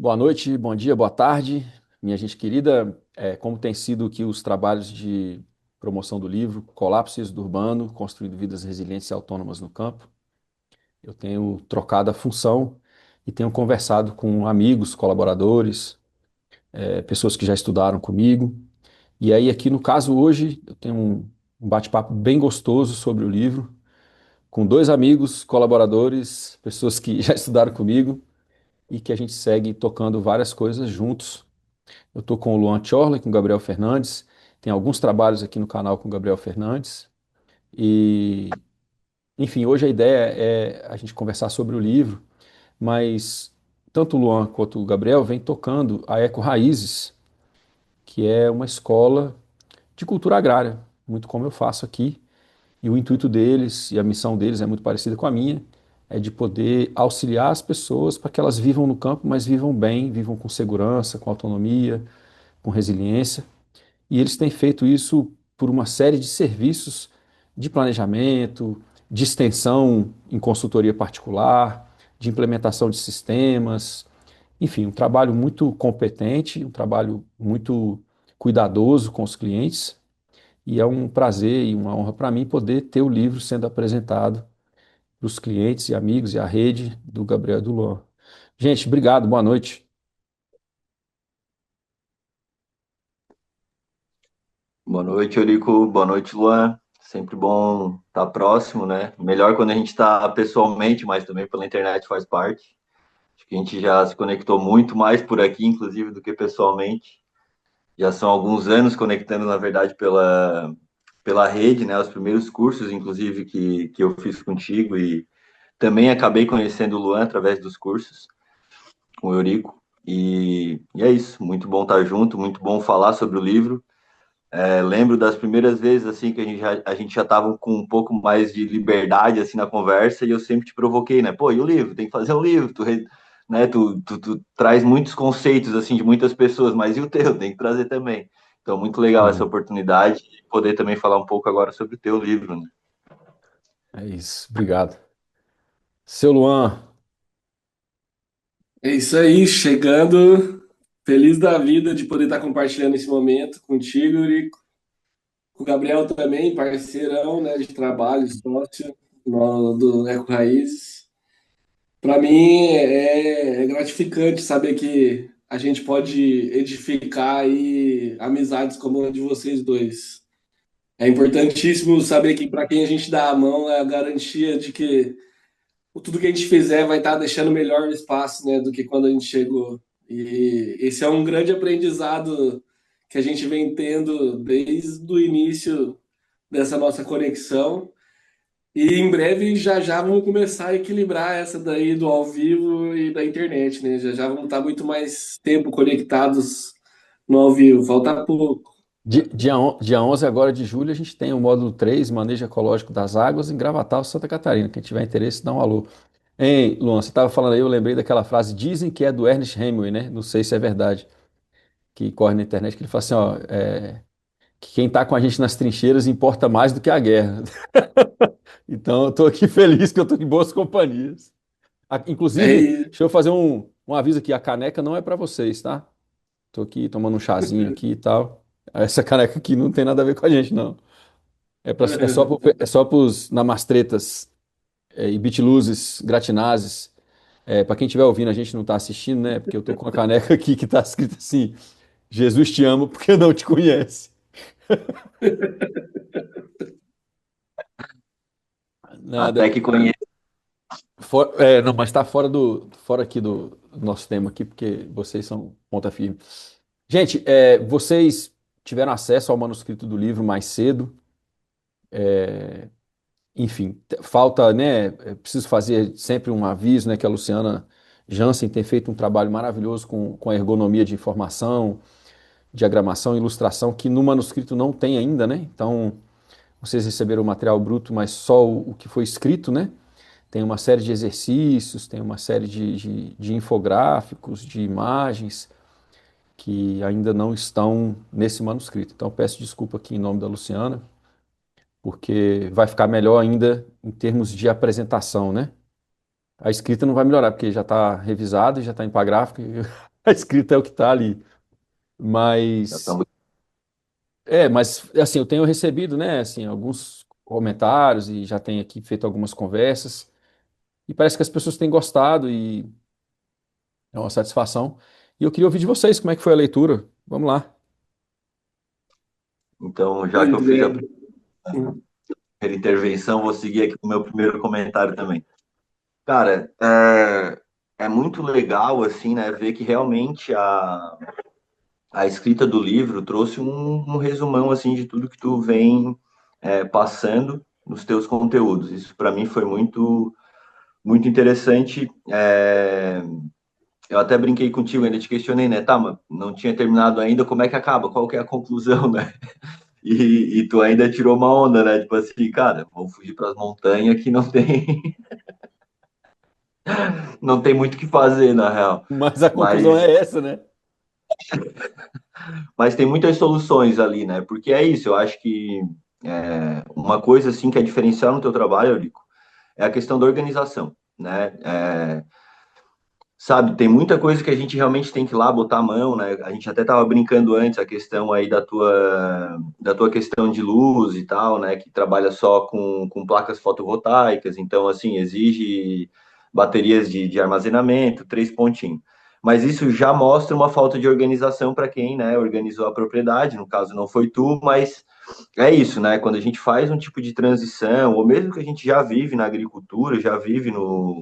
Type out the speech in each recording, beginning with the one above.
Boa noite, bom dia, boa tarde, minha gente querida. Como tem sido aqui os trabalhos de promoção do livro Colapso Êxodo Urbano, Construindo Vidas Resilientes e Autônomas no Campo? Eu tenho trocado a função e tenho conversado com amigos, colaboradores, pessoas que já estudaram comigo. E aí, aqui no caso hoje, eu tenho um bate-papo bem gostoso sobre o livro, com dois amigos, colaboradores, pessoas que já estudaram comigo e que a gente segue tocando várias coisas juntos. Eu estou com o Luan Chorley, com o Gabriel Fernandes. Tem alguns trabalhos aqui no canal com o Gabriel Fernandes. E, enfim, hoje a ideia é a gente conversar sobre o livro, mas tanto o Luan quanto o Gabriel vêm tocando a Eco Raízes, que é uma escola de cultura agrária, muito como eu faço aqui. E o intuito deles e a missão deles é muito parecida com a minha, é de poder auxiliar as pessoas para que elas vivam no campo, mas vivam bem, vivam com segurança, com autonomia, com resiliência. E eles têm feito isso por uma série de serviços de planejamento, de extensão em consultoria particular, de implementação de sistemas, enfim, um trabalho muito competente, um trabalho muito cuidadoso com os clientes. E é um prazer e uma honra para mim poder ter o livro sendo apresentado para os clientes e amigos e a rede do Gabriel e do Luan. Gente, obrigado, boa noite. Boa noite, Eurico. Boa noite, Luan. Sempre bom estar próximo, né? Melhor quando a gente está pessoalmente, mas também pela internet faz parte. Acho que a gente já se conectou muito mais por aqui, inclusive, do que pessoalmente. Já são alguns anos conectando, na verdade, pela rede, né? Os primeiros cursos, inclusive, que eu fiz contigo e também acabei conhecendo o Luan através dos cursos com o Eurico. E é isso. Muito bom estar junto, muito bom falar sobre o livro. Lembro das primeiras vezes assim que a gente já tava com um pouco mais de liberdade assim na conversa e eu sempre te provoquei, né? Pô, e o livro? Tem que fazer um livro, né? Tu traz muitos conceitos assim de muitas pessoas, mas e o teu? Tem que trazer também. Então, muito legal essa Hum, oportunidade de poder também falar um pouco agora sobre o teu livro, né? É isso, obrigado. Seu Luan, É isso aí, chegando, feliz da vida de poder estar compartilhando esse momento contigo, Eurico, com o Gabriel também, parceirão, né, de trabalho, sócio do Eco Raízes. Para mim é gratificante saber que a gente pode edificar aí amizades como a de vocês dois. É importantíssimo saber que para quem a gente dá a mão é a garantia de que tudo que a gente fizer vai estar deixando melhor o espaço, né, do que quando a gente chegou. E esse é um grande aprendizado que a gente vem tendo desde o início dessa nossa conexão. E em breve já já vamos começar a equilibrar essa daí do ao vivo e da internet, né? Já já vamos estar muito mais tempo conectados no ao vivo. Falta pouco. dia 11 agora de julho a gente tem o módulo 3, Manejo Ecológico das Águas, em Gravatal, Santa Catarina. Quem tiver interesse, dá um alô. Hein, Luan, você estava falando aí, eu lembrei daquela frase, dizem que é do Ernest Hemingway, né? Não sei se é verdade, que corre na internet, que ele fala assim, ó, que quem está com a gente nas trincheiras importa mais do que a guerra. Então, eu estou aqui feliz que eu estou em boas companhias. É Inclusive, isso. deixa eu fazer um aviso aqui, a caneca não é para vocês, tá? Tô aqui tomando um chazinho aqui e tal. Essa caneca aqui não tem nada a ver com a gente, não. É só pros namastretas, e bitluzes, gratinazes. Para quem estiver ouvindo, a gente não tá assistindo, né? Porque eu tô com a caneca aqui que tá escrito assim: Jesus te ama porque não te conhece. Até Nada. que conheço. Não, mas tá fora aqui do nosso tema aqui, porque vocês são ponta firme. Gente, vocês tiveram acesso ao manuscrito do livro mais cedo. Enfim, falta, né? Preciso fazer sempre um aviso, né? Que a Luciana Jansen tem feito um trabalho maravilhoso com a ergonomia de informação, diagramação, ilustração, que no manuscrito não tem ainda, né? Então, vocês receberam o material bruto, mas só o que foi escrito, né? Tem uma série de exercícios, tem uma série de infográficos, de imagens que ainda não estão nesse manuscrito. Então, peço desculpa aqui em nome da Luciana, porque vai ficar melhor ainda em termos de apresentação, né? A escrita não vai melhorar, porque já está revisado e já está em parágrafo. A escrita é o que está ali. Já Mas, estamos. mas assim, eu tenho recebido, né, assim, alguns comentários e já tenho aqui feito algumas conversas e parece que as pessoas têm gostado e é uma satisfação. E eu queria ouvir de vocês como é que foi a leitura. Vamos lá. Então, já que eu Pois fiz a é. primeira intervenção, vou seguir aqui com o meu primeiro comentário também. Cara, é muito legal, assim, né, ver que realmente a escrita do livro trouxe um resumão, assim, de tudo que tu vem passando nos teus conteúdos. Isso, para mim, foi muito, muito interessante. Eu até brinquei contigo, ainda te questionei, né? Tá, mas não tinha terminado ainda, como é que acaba? Qual que é a conclusão, né? E tu ainda tirou uma onda, né? Tipo assim, cara, vamos fugir para as montanhas que não tem, não tem muito o que fazer, na real. Mas a conclusão Mas, é essa, né? mas tem muitas soluções ali, né? Porque é isso, eu acho que uma coisa, assim, que é diferencial no teu trabalho, Eurico, é a questão da organização, né? Sabe, tem muita coisa que a gente realmente tem que ir lá botar a mão, né? A gente até estava brincando antes a questão aí da tua questão de luz e tal, né? Que trabalha só com placas fotovoltaicas, então, assim, exige baterias de armazenamento, 3 pontinhos. Mas isso já mostra uma falta de organização para quem, né, organizou a propriedade, no caso não foi tu, mas é isso, né? Quando a gente faz um tipo de transição, ou mesmo que a gente já vive na agricultura, já vive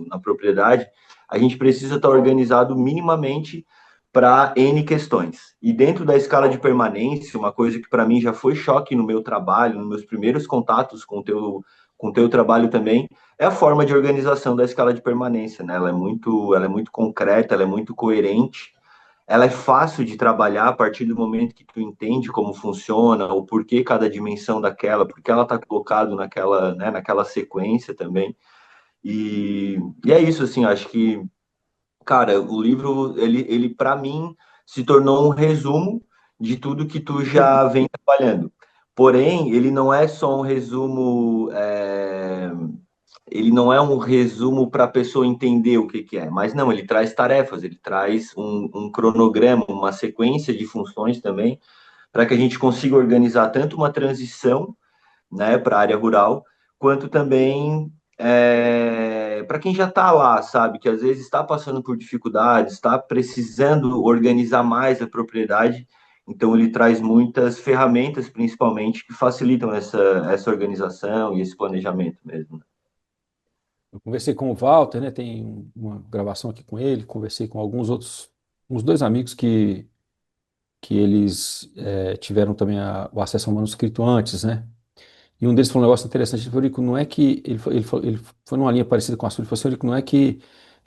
na propriedade, a gente precisa estar organizado minimamente para N questões. E dentro da escala de permanência, uma coisa que para mim já foi choque no meu trabalho, nos meus primeiros contatos com o teu trabalho também, é a forma de organização da escala de permanência, né? Ela é muito concreta, ela é muito coerente, ela é fácil de trabalhar a partir do momento que tu entende como funciona, o porquê cada dimensão daquela, porque ela está colocado naquela, né, naquela sequência também. E é isso, assim, acho que, cara, o livro, ele para mim, se tornou um resumo de tudo que tu já vem trabalhando. Porém, ele não é só um resumo, ele não é um resumo para a pessoa entender o que que é, mas não, ele traz tarefas, ele traz um cronograma, uma sequência de funções também, para que a gente consiga organizar tanto uma transição, né, para a área rural, quanto também para quem já está lá, sabe, que às vezes está passando por dificuldades, está precisando organizar mais a propriedade, então ele traz muitas ferramentas, principalmente, que facilitam essa organização e esse planejamento mesmo. Eu conversei com o Walter, né? Tem uma gravação aqui com ele, conversei com alguns outros, uns dois amigos que eles tiveram também o acesso ao manuscrito antes, né? E um deles falou um negócio interessante. Ele falou, Rico, não é que. Ele foi numa linha parecida com a sua. Ele falou assim, Rico, não é que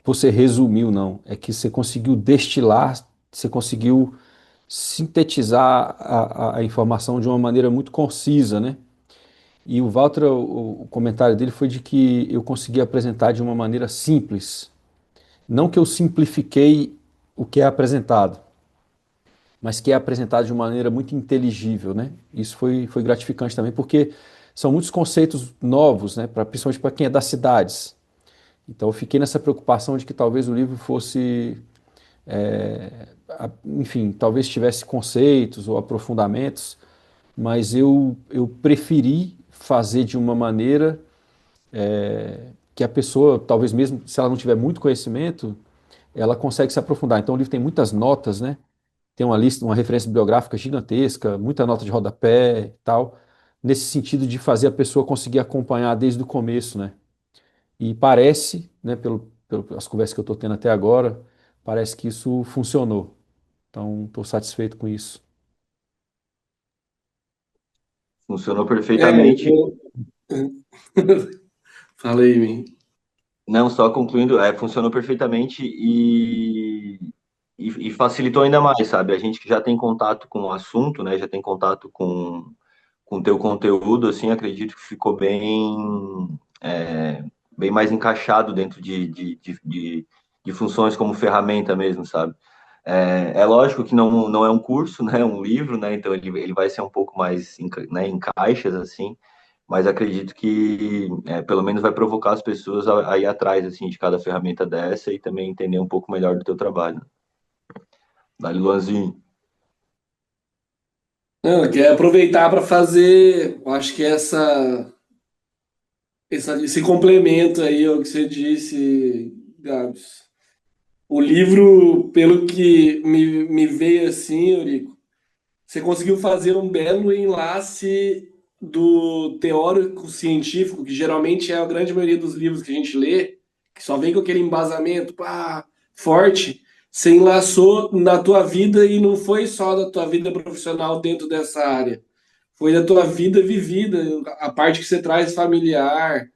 você resumiu, não. É que você conseguiu destilar, você conseguiu sintetizar a informação de uma maneira muito concisa, né? E o Walter, o comentário dele foi de que eu consegui apresentar de uma maneira simples. Não que eu simplifiquei o que é apresentado, mas que é apresentado de uma maneira muito inteligível, né? Isso foi gratificante também, porque são muitos conceitos novos, né? Principalmente para quem é das cidades. Então eu fiquei nessa preocupação de que talvez o livro fosse, enfim, talvez tivesse conceitos ou aprofundamentos, mas eu preferi fazer de uma maneira que a pessoa, talvez mesmo se ela não tiver muito conhecimento, ela consegue se aprofundar. Então o livro tem muitas notas, né? Tem uma lista, uma referência bibliográfica gigantesca, muita nota de rodapé e tal, nesse sentido de fazer a pessoa conseguir acompanhar desde o começo, né? E parece, né, pelas conversas que eu estou tendo até agora, parece que isso funcionou. Então, estou satisfeito com isso. Funcionou É, perfeitamente. eu... Falei, mim. Não, só concluindo, funcionou perfeitamente e facilitou ainda mais, sabe? A gente que já tem contato com o assunto, né? Já tem contato com o teu conteúdo, assim, acredito que ficou bem mais encaixado dentro de funções como ferramenta mesmo, sabe? É lógico que não é um curso, né? É um livro, né? Então ele vai ser um pouco mais, né, em caixas, assim, mas acredito que pelo menos vai provocar as pessoas a ir atrás, assim, de cada ferramenta dessa e também entender um pouco melhor do teu trabalho. Dali, Luanzinho. Não, eu quero aproveitar para fazer, eu acho que esse complemento aí ao que você disse, Gabs. O livro, pelo que me veio assim, Eurico, você conseguiu fazer um belo enlace do teórico científico, que geralmente é a grande maioria dos livros que a gente lê, que só vem com aquele embasamento, pá, forte. Você enlaçou na tua vida e não foi só da tua vida profissional dentro dessa área. Foi da tua vida vivida, a parte que você traz familiar,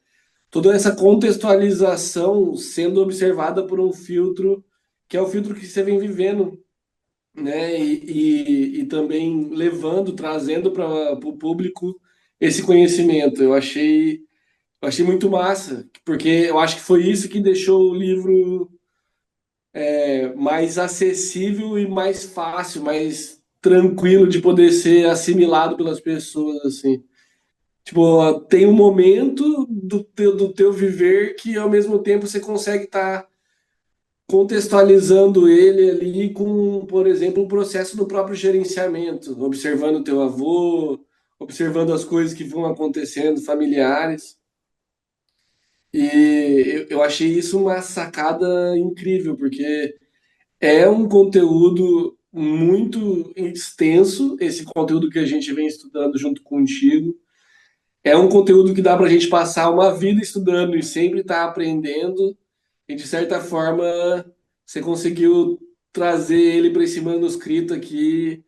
toda essa contextualização sendo observada por um filtro que é o filtro que você vem vivendo, né? E também levando, trazendo para o público esse conhecimento. Eu achei muito massa, porque eu acho que foi isso que deixou o livro mais acessível e mais fácil, mais tranquilo de poder ser assimilado pelas pessoas, assim. Tipo, tem um momento do teu viver que ao mesmo tempo você consegue estar contextualizando ele ali com, por exemplo, o processo do próprio gerenciamento, observando o teu avô, observando as coisas que vão acontecendo, familiares. E eu achei isso uma sacada incrível, porque é um conteúdo muito extenso, esse conteúdo que a gente vem estudando junto contigo. É um conteúdo que dá para a gente passar uma vida estudando e sempre estar aprendendo. E de certa forma, você conseguiu trazer ele para esse manuscrito aqui,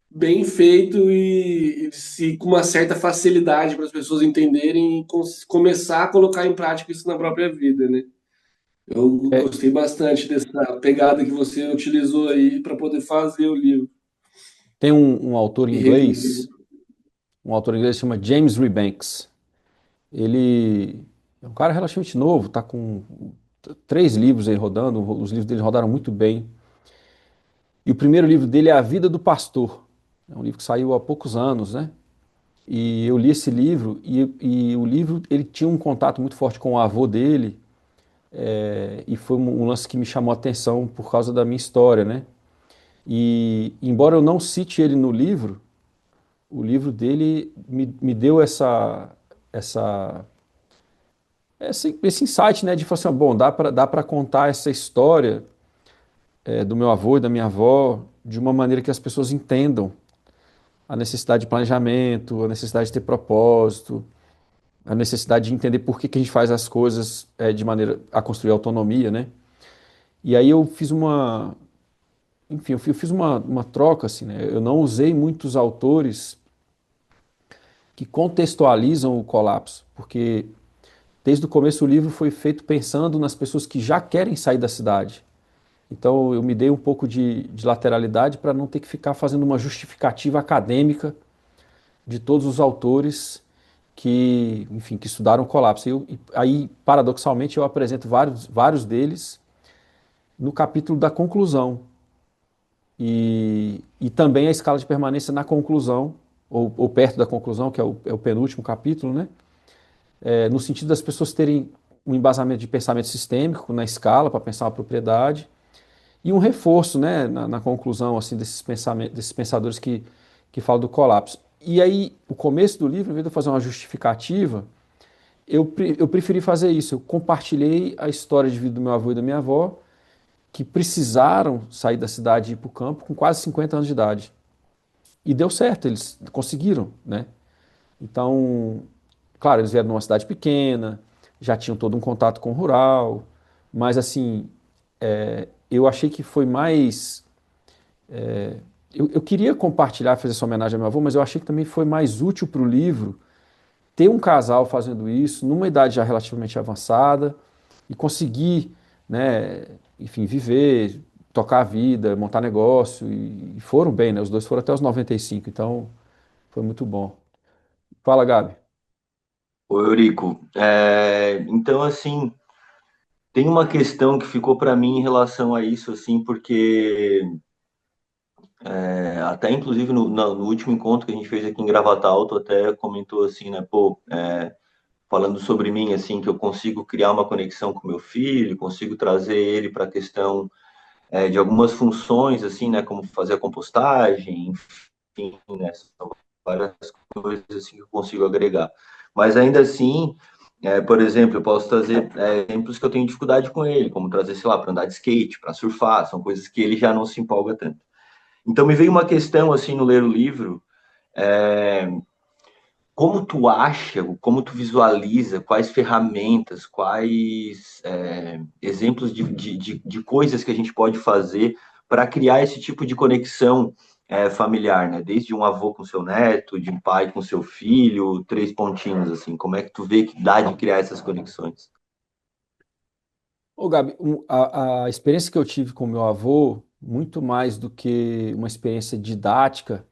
bem feito e com uma certa facilidade para as pessoas entenderem e começar a colocar em prática isso na própria vida, né? Eu É, gostei bastante dessa pegada que você utilizou aí para poder fazer o livro tem e reviver. um autor inglês que chama James Rebanks. Ele é um cara relativamente novo, está com 3 livros aí rodando, os livros dele rodaram muito bem. E o primeiro livro dele é A Vida do Pastor. É um livro que saiu há poucos anos, né? E eu li esse livro e o livro ele tinha um contato muito forte com o avô dele, e foi um lance que me chamou a atenção por causa da minha história, né? E embora eu não cite ele no livro, o livro dele me deu essa, esse insight, né? De falar assim, bom, dá para contar essa história do meu avô e da minha avó de uma maneira que as pessoas entendam a necessidade de planejamento, a necessidade de ter propósito, a necessidade de entender por que que a gente faz as coisas de maneira a construir autonomia, né? E aí eu fiz enfim, eu fiz uma troca, assim, né? Eu não usei muitos autores que contextualizam o colapso, porque desde o começo o livro foi feito pensando nas pessoas que já querem sair da cidade. Então eu me dei um pouco de lateralidade para não ter que ficar fazendo uma justificativa acadêmica de todos os autores que, enfim, que estudaram o colapso. E aí, paradoxalmente, eu apresento vários deles no capítulo da conclusão. E também a escala de permanência na conclusão, ou perto da conclusão, que é o penúltimo capítulo, né? No sentido das pessoas terem um embasamento de pensamento sistêmico na escala para pensar uma propriedade e um reforço, né, na conclusão assim desses pensadores que falam do colapso. E aí, o começo do livro, em vez de eu fazer uma justificativa, eu preferi fazer isso. Eu compartilhei a história de vida do meu avô e da minha avó, que precisaram sair da cidade e ir para o campo com quase 50 anos de idade. E deu certo, eles conseguiram, né? Então, claro, eles vieram de uma cidade pequena, já tinham todo um contato com o rural, mas assim, eu achei que foi mais. Eu queria compartilhar, fazer essa homenagem ao meu avô, mas eu achei que também foi mais útil para o livro ter um casal fazendo isso, numa idade já relativamente avançada, e conseguir, né, enfim, viver, tocar a vida, montar negócio, e foram bem, né? Os dois foram até os 95, então foi muito bom. Fala, Gabi. Ô, Eurico, então, assim, tem uma questão que ficou para mim em relação a isso, assim, porque até inclusive no último encontro que a gente fez aqui em Gravatal, tu até comentou assim, né, pô, falando sobre mim, assim, que eu consigo criar uma conexão com meu filho, consigo trazer ele para a questão de algumas funções, assim, né, como fazer a compostagem, enfim, né, são várias coisas assim que eu consigo agregar. Mas ainda assim, por exemplo, eu posso trazer exemplos que eu tenho dificuldade com ele, como trazer, sei lá, para andar de skate, para surfar, são coisas que ele já não se empolga tanto. Então me veio uma questão assim no ler o livro, é, como tu acha, como tu visualiza, quais ferramentas, quais exemplos de coisas que a gente pode fazer para criar esse tipo de conexão familiar, né? Desde um avô com seu neto, de um pai com seu filho, três pontinhos, assim. Como é que tu vê que dá de criar essas conexões? Ô, Gabi, a experiência que eu tive com meu avô, muito mais do que uma experiência didática,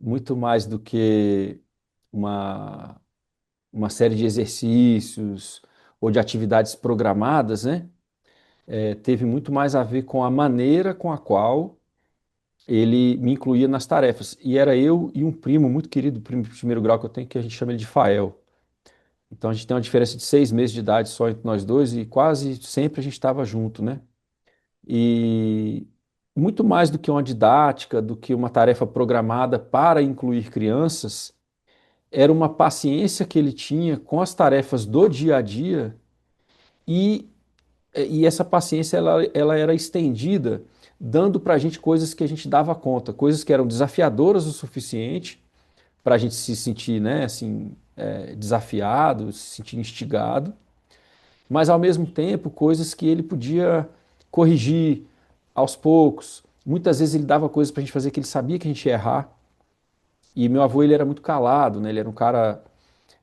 muito mais do que uma, uma série de exercícios ou de atividades programadas, né? Teve muito mais a ver com a maneira com a qual ele me incluía nas tarefas. E era eu e um primo muito querido, primo de primeiro grau que eu tenho, que a gente chama ele de Fael. Então a gente tem uma diferença de 6 meses de idade só entre nós dois e quase sempre a gente estava junto, né? E muito mais do que uma didática, do que uma tarefa programada para incluir crianças, era uma paciência que ele tinha com as tarefas do dia a dia e, e essa paciência ela era estendida, dando para a gente coisas que a gente dava conta, coisas que eram desafiadoras o suficiente para a gente se sentir, né, assim, desafiado, se sentir instigado, mas ao mesmo tempo coisas que ele podia corrigir aos poucos. Muitas vezes ele dava coisas para a gente fazer que ele sabia que a gente ia errar. E meu avô ele era muito calado, né? Ele era um cara,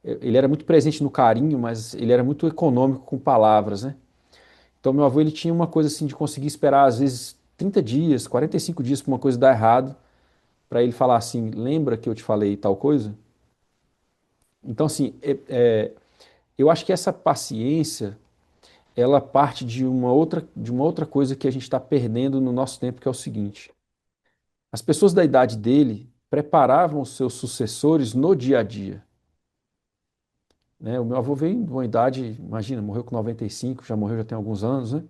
ele era muito presente no carinho, mas ele era muito econômico com palavras, né? Então meu avô ele tinha uma coisa assim de conseguir esperar às vezes 30 dias, 45 dias para uma coisa dar errado, para ele falar assim, lembra que eu te falei tal coisa? Então assim, eu acho que essa paciência ela parte de uma outra coisa que a gente está perdendo no nosso tempo, que é o seguinte: as pessoas da idade dele preparavam os seus sucessores no dia a dia. Né? O meu avô veio de uma idade, imagina, morreu com 95, já morreu já tem alguns anos, né?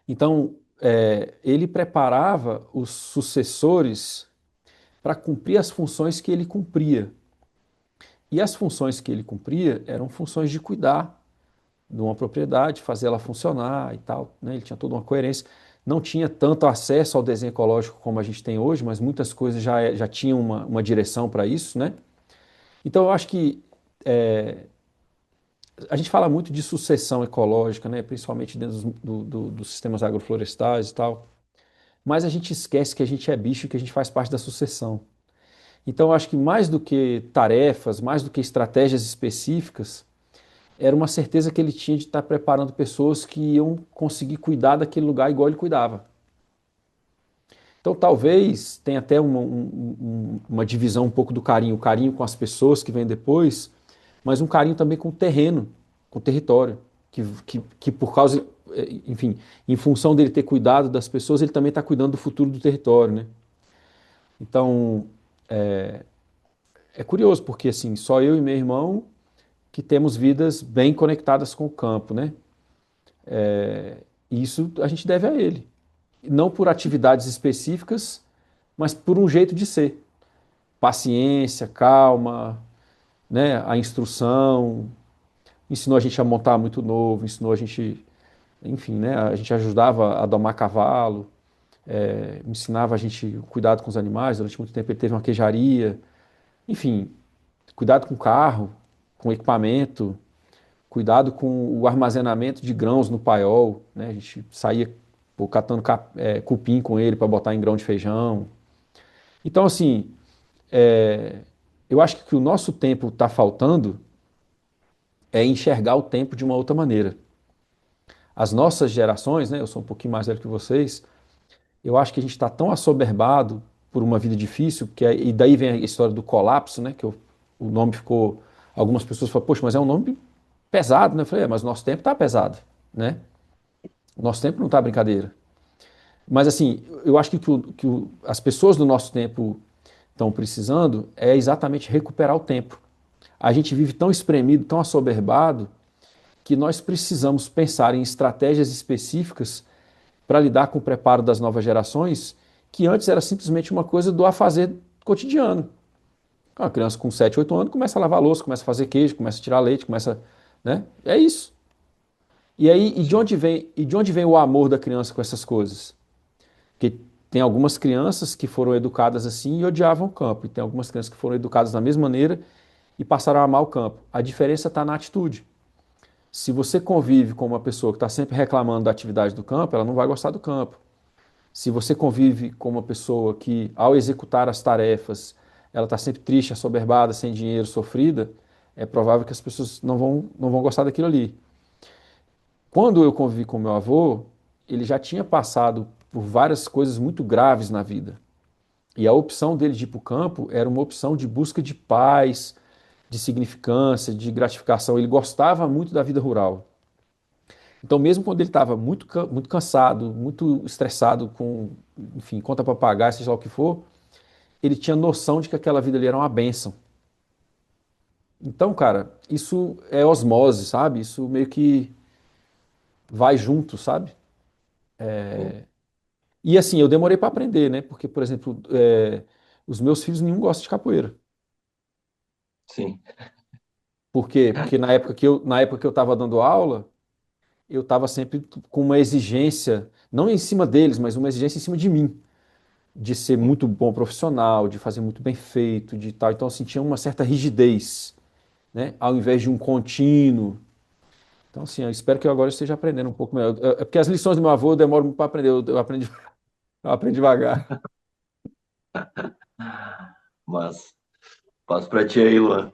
Então, ele preparava os sucessores para cumprir as funções que ele cumpria. E as funções que ele cumpria eram funções de cuidar de uma propriedade, fazer ela funcionar e tal, né? Ele tinha toda uma coerência. Não tinha tanto acesso ao desenho ecológico como a gente tem hoje, mas muitas coisas já tinham uma direção para isso, né? Então eu acho que a gente fala muito de sucessão ecológica, né? Principalmente dentro dos sistemas agroflorestais e tal, mas a gente esquece que a gente é bicho e que a gente faz parte da sucessão. Então eu acho que mais do que tarefas, mais do que estratégias específicas, era uma certeza que ele tinha de estar preparando pessoas que iam conseguir cuidar daquele lugar igual ele cuidava. Então, talvez tenha até uma divisão um pouco do carinho, o carinho com as pessoas que vêm depois, mas um carinho também com o terreno, com o território, que por causa, enfim, em função dele ter cuidado das pessoas, ele também está cuidando do futuro do território, né? Então, é curioso, porque assim, só eu e meu irmão que temos vidas bem conectadas com o campo, né? E isso a gente deve a ele. Não por atividades específicas, mas por um jeito de ser. Paciência, calma, né? A instrução, ensinou a gente a montar muito novo, ensinou a gente, enfim, né? A gente ajudava a domar cavalo, ensinava a gente cuidado com os animais. Durante muito tempo ele teve uma queijaria, enfim, cuidado com o carro, com o equipamento, cuidado com o armazenamento de grãos no paiol, né? A gente saía pô, catando cupim com ele para botar em grão de feijão. Então, assim, é, eu acho que o que o nosso tempo está faltando é enxergar o tempo de uma outra maneira. As nossas gerações, né? Eu sou um pouquinho mais velho que vocês. Eu acho que a gente está tão assoberbado por uma vida difícil, e daí vem a história do colapso, né? O nome ficou. Algumas pessoas falam, poxa, mas é um nome pesado, né? Eu falei, mas o nosso tempo está pesado, né? O nosso tempo não está brincadeira. Mas assim, eu acho que as pessoas do nosso tempo estão precisando é exatamente recuperar o tempo. A gente vive tão espremido, tão assoberbado, que nós precisamos pensar em estratégias específicas para lidar com o preparo das novas gerações, que antes era simplesmente uma coisa do afazer cotidiano. Uma criança com 7, 8 anos começa a lavar louça, começa a fazer queijo, começa a tirar leite, começa, né? É isso. E aí, Sim, e de onde vem o amor da criança com essas coisas? Porque tem algumas crianças que foram educadas assim e odiavam o campo, e tem algumas crianças que foram educadas da mesma maneira e passaram a amar o campo. A diferença está na atitude. Se você convive com uma pessoa que está sempre reclamando da atividade do campo, ela não vai gostar do campo. Se você convive com uma pessoa que, ao executar as tarefas, ela está sempre triste, assoberbada, sem dinheiro, sofrida, é provável que as pessoas não vão gostar daquilo ali. Quando eu convivi com meu avô, ele já tinha passado por várias coisas muito graves na vida. E a opção dele de ir para o campo era uma opção de busca de paz, de significância, de gratificação. Ele gostava muito da vida rural. Então, mesmo quando ele estava muito cansado, muito estressado com, enfim, conta para pagar, seja lá o que for, ele tinha noção de que aquela vida ali era uma bênção. Então, cara, isso é osmose, sabe? Isso meio que vai junto, sabe? sim, E assim, eu demorei para aprender, né? Porque, por exemplo, os meus filhos nenhum gosta de capoeira. sim. Por quê? Porque na época que eu estava dando aula, eu estava sempre com uma exigência, não em cima deles, mas uma exigência em cima de mim, de ser muito bom profissional, de fazer muito bem feito, de tal. Então, assim, tinha uma certa rigidez, né? Ao invés de um contínuo. Então, assim, eu espero que eu agora esteja aprendendo um pouco melhor. É porque as lições do meu avô eu demoro muito para aprender, eu aprendi, eu aprendi devagar. Mas passo para ti aí, Luan.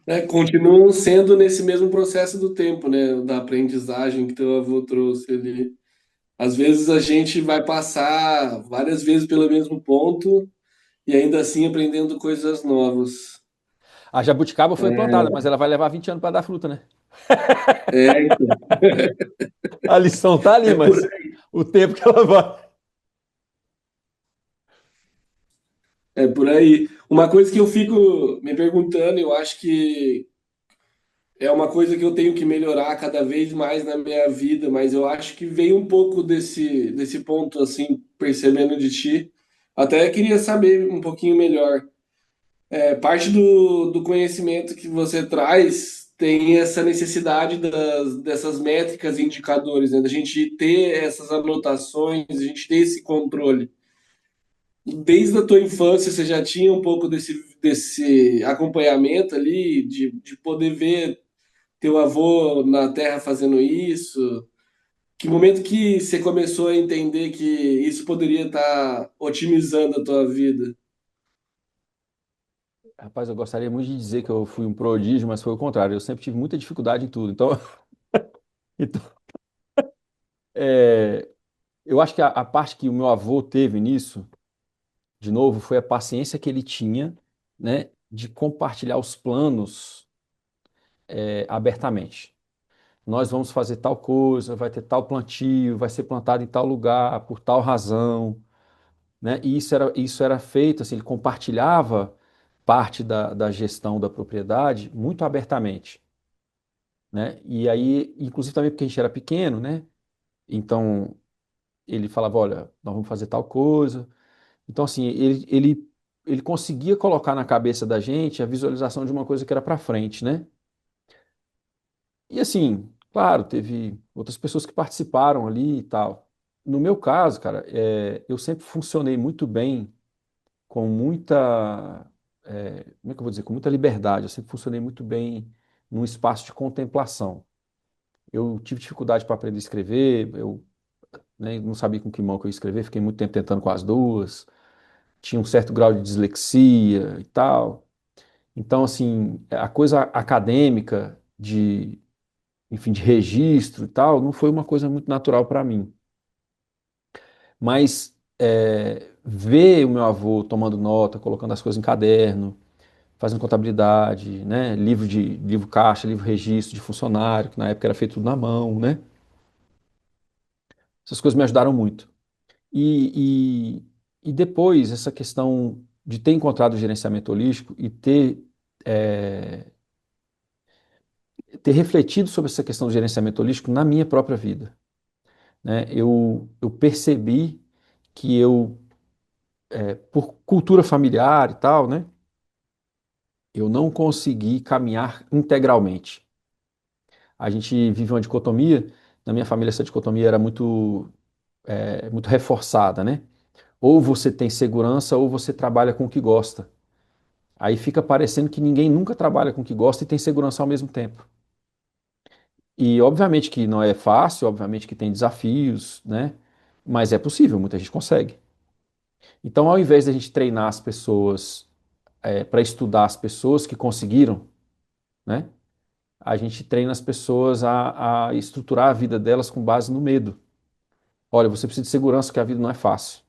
Né, continuam sendo nesse mesmo processo do tempo, né? Da aprendizagem que teu avô trouxe ali. Às vezes a gente vai passar várias vezes pelo mesmo ponto e ainda assim aprendendo coisas novas. A jabuticaba foi plantada, mas ela vai levar 20 anos para dar fruta, né? Então, A lição tá ali, é por, mas o tempo que ela vai. é por aí. Uma coisa que eu fico me perguntando, eu acho que é uma coisa que eu tenho que melhorar cada vez mais na minha vida, mas eu acho que veio um pouco desse ponto, assim, percebendo de ti. Até queria saber um pouquinho melhor. Parte do conhecimento que você traz tem essa necessidade dessas métricas e indicadores, né? Da gente ter essas anotações, a gente ter esse controle. Desde a tua infância, você já tinha um pouco desse acompanhamento ali, de poder ver teu avô na terra fazendo isso? Que momento que você começou a entender que isso poderia estar otimizando a tua vida? Rapaz, eu gostaria muito de dizer que eu fui um prodígio, mas foi o contrário. Eu sempre tive muita dificuldade em tudo. Então, então, é, eu acho que a parte que o meu avô teve nisso, de novo, foi a paciência que ele tinha, né, de compartilhar os planos, abertamente. Nós vamos fazer tal coisa, vai ter tal plantio, vai ser plantado em tal lugar, por tal razão, né? E isso era feito, assim, ele compartilhava parte da gestão da propriedade muito abertamente, né? E aí, inclusive também porque a gente era pequeno, né? Então, ele falava, olha, nós vamos fazer tal coisa. Então, assim, ele conseguia colocar na cabeça da gente a visualização de uma coisa que era para frente, né? E assim, claro, teve outras pessoas que participaram ali e tal. No meu caso, cara, eu sempre funcionei muito bem com muita, como é que eu vou dizer, com muita liberdade. Eu sempre funcionei muito bem num espaço de contemplação. Eu tive dificuldade para aprender a escrever, eu, né, não sabia com que mão que eu ia escrever, fiquei muito tempo tentando com as duas, tinha um certo grau de dislexia e tal. Então, assim, a coisa acadêmica de, enfim, de registro e tal, não foi uma coisa muito natural para mim. Mas ver o meu avô tomando nota, colocando as coisas em caderno, fazendo contabilidade, né, livro caixa, livro registro de funcionário, que na época era feito tudo na mão, né? Essas coisas me ajudaram muito. E, e depois, essa questão de ter encontrado o gerenciamento holístico e ter refletido sobre essa questão do gerenciamento holístico na minha própria vida, né? Eu percebi que por cultura familiar e tal, né? Eu não consegui caminhar integralmente. A gente vive uma dicotomia, na minha família essa dicotomia era muito reforçada, né? Ou você tem segurança ou você trabalha com o que gosta. Aí fica parecendo que ninguém nunca trabalha com o que gosta e tem segurança ao mesmo tempo. E obviamente que não é fácil, obviamente que tem desafios, né? Mas é possível, muita gente consegue. Então, ao invés de a gente treinar as pessoas para estudar as pessoas que conseguiram, né? A gente treina as pessoas a estruturar a vida delas com base no medo. Olha, você precisa de segurança, que a vida não é fácil,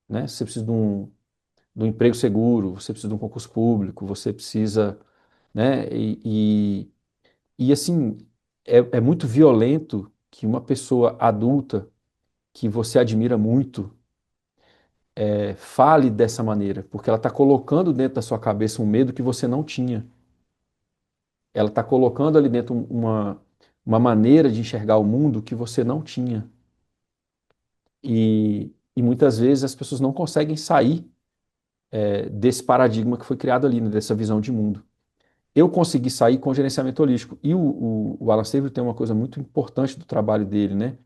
né? Você precisa de um emprego seguro, você precisa de um concurso público, você precisa, né? E assim, é muito violento que uma pessoa adulta que você admira muito fale dessa maneira, porque ela está colocando dentro da sua cabeça um medo que você não tinha. Ela está colocando ali dentro uma maneira de enxergar o mundo que você não tinha. E muitas vezes as pessoas não conseguem sair desse paradigma que foi criado ali, né, dessa visão de mundo. Eu consegui sair com gerenciamento holístico. E o Alan Savory tem uma coisa muito importante do trabalho dele, né?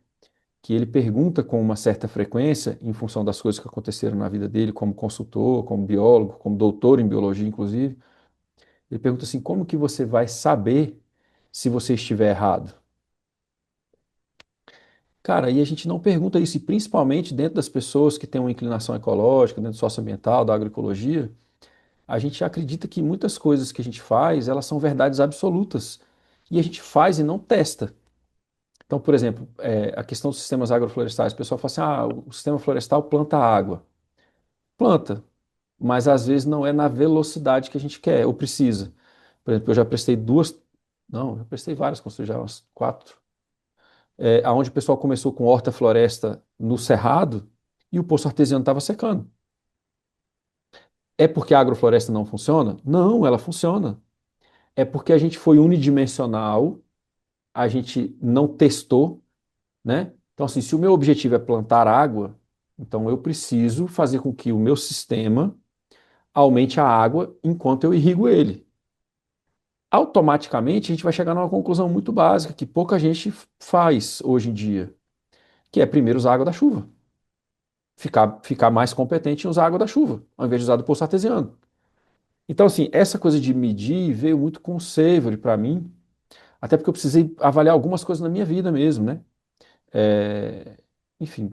Que ele pergunta com uma certa frequência, em função das coisas que aconteceram na vida dele, como consultor, como biólogo, como doutor em biologia, inclusive. Ele pergunta assim: como que você vai saber se você estiver errado? Cara, e a gente não pergunta isso, e principalmente dentro das pessoas que têm uma inclinação ecológica, dentro do socioambiental, da agroecologia, a gente acredita que muitas coisas que a gente faz, elas são verdades absolutas. E a gente faz e não testa. Então, por exemplo, a questão dos sistemas agroflorestais, o pessoal fala assim, o sistema florestal planta água. Planta, mas às vezes não é na velocidade que a gente quer ou precisa. Por exemplo, eu já prestei não, eu prestei várias construções, já umas quatro, aonde o pessoal começou com horta-floresta no cerrado e o poço artesiano estava secando. É porque a agrofloresta não funciona? Não, ela funciona. É porque a gente foi unidimensional, a gente não testou, né? Então, assim, se o meu objetivo é plantar água, então eu preciso fazer com que o meu sistema aumente a água enquanto eu irrigo ele. Automaticamente, a gente vai chegar numa conclusão muito básica, que pouca gente faz hoje em dia, que é primeiro usar a água da chuva. Ficar mais competente em usar a água da chuva, ao invés de usar do poço artesiano. Então, assim, essa coisa de medir veio muito com o Savory para mim, até porque eu precisei avaliar algumas coisas na minha vida mesmo, né? É, enfim,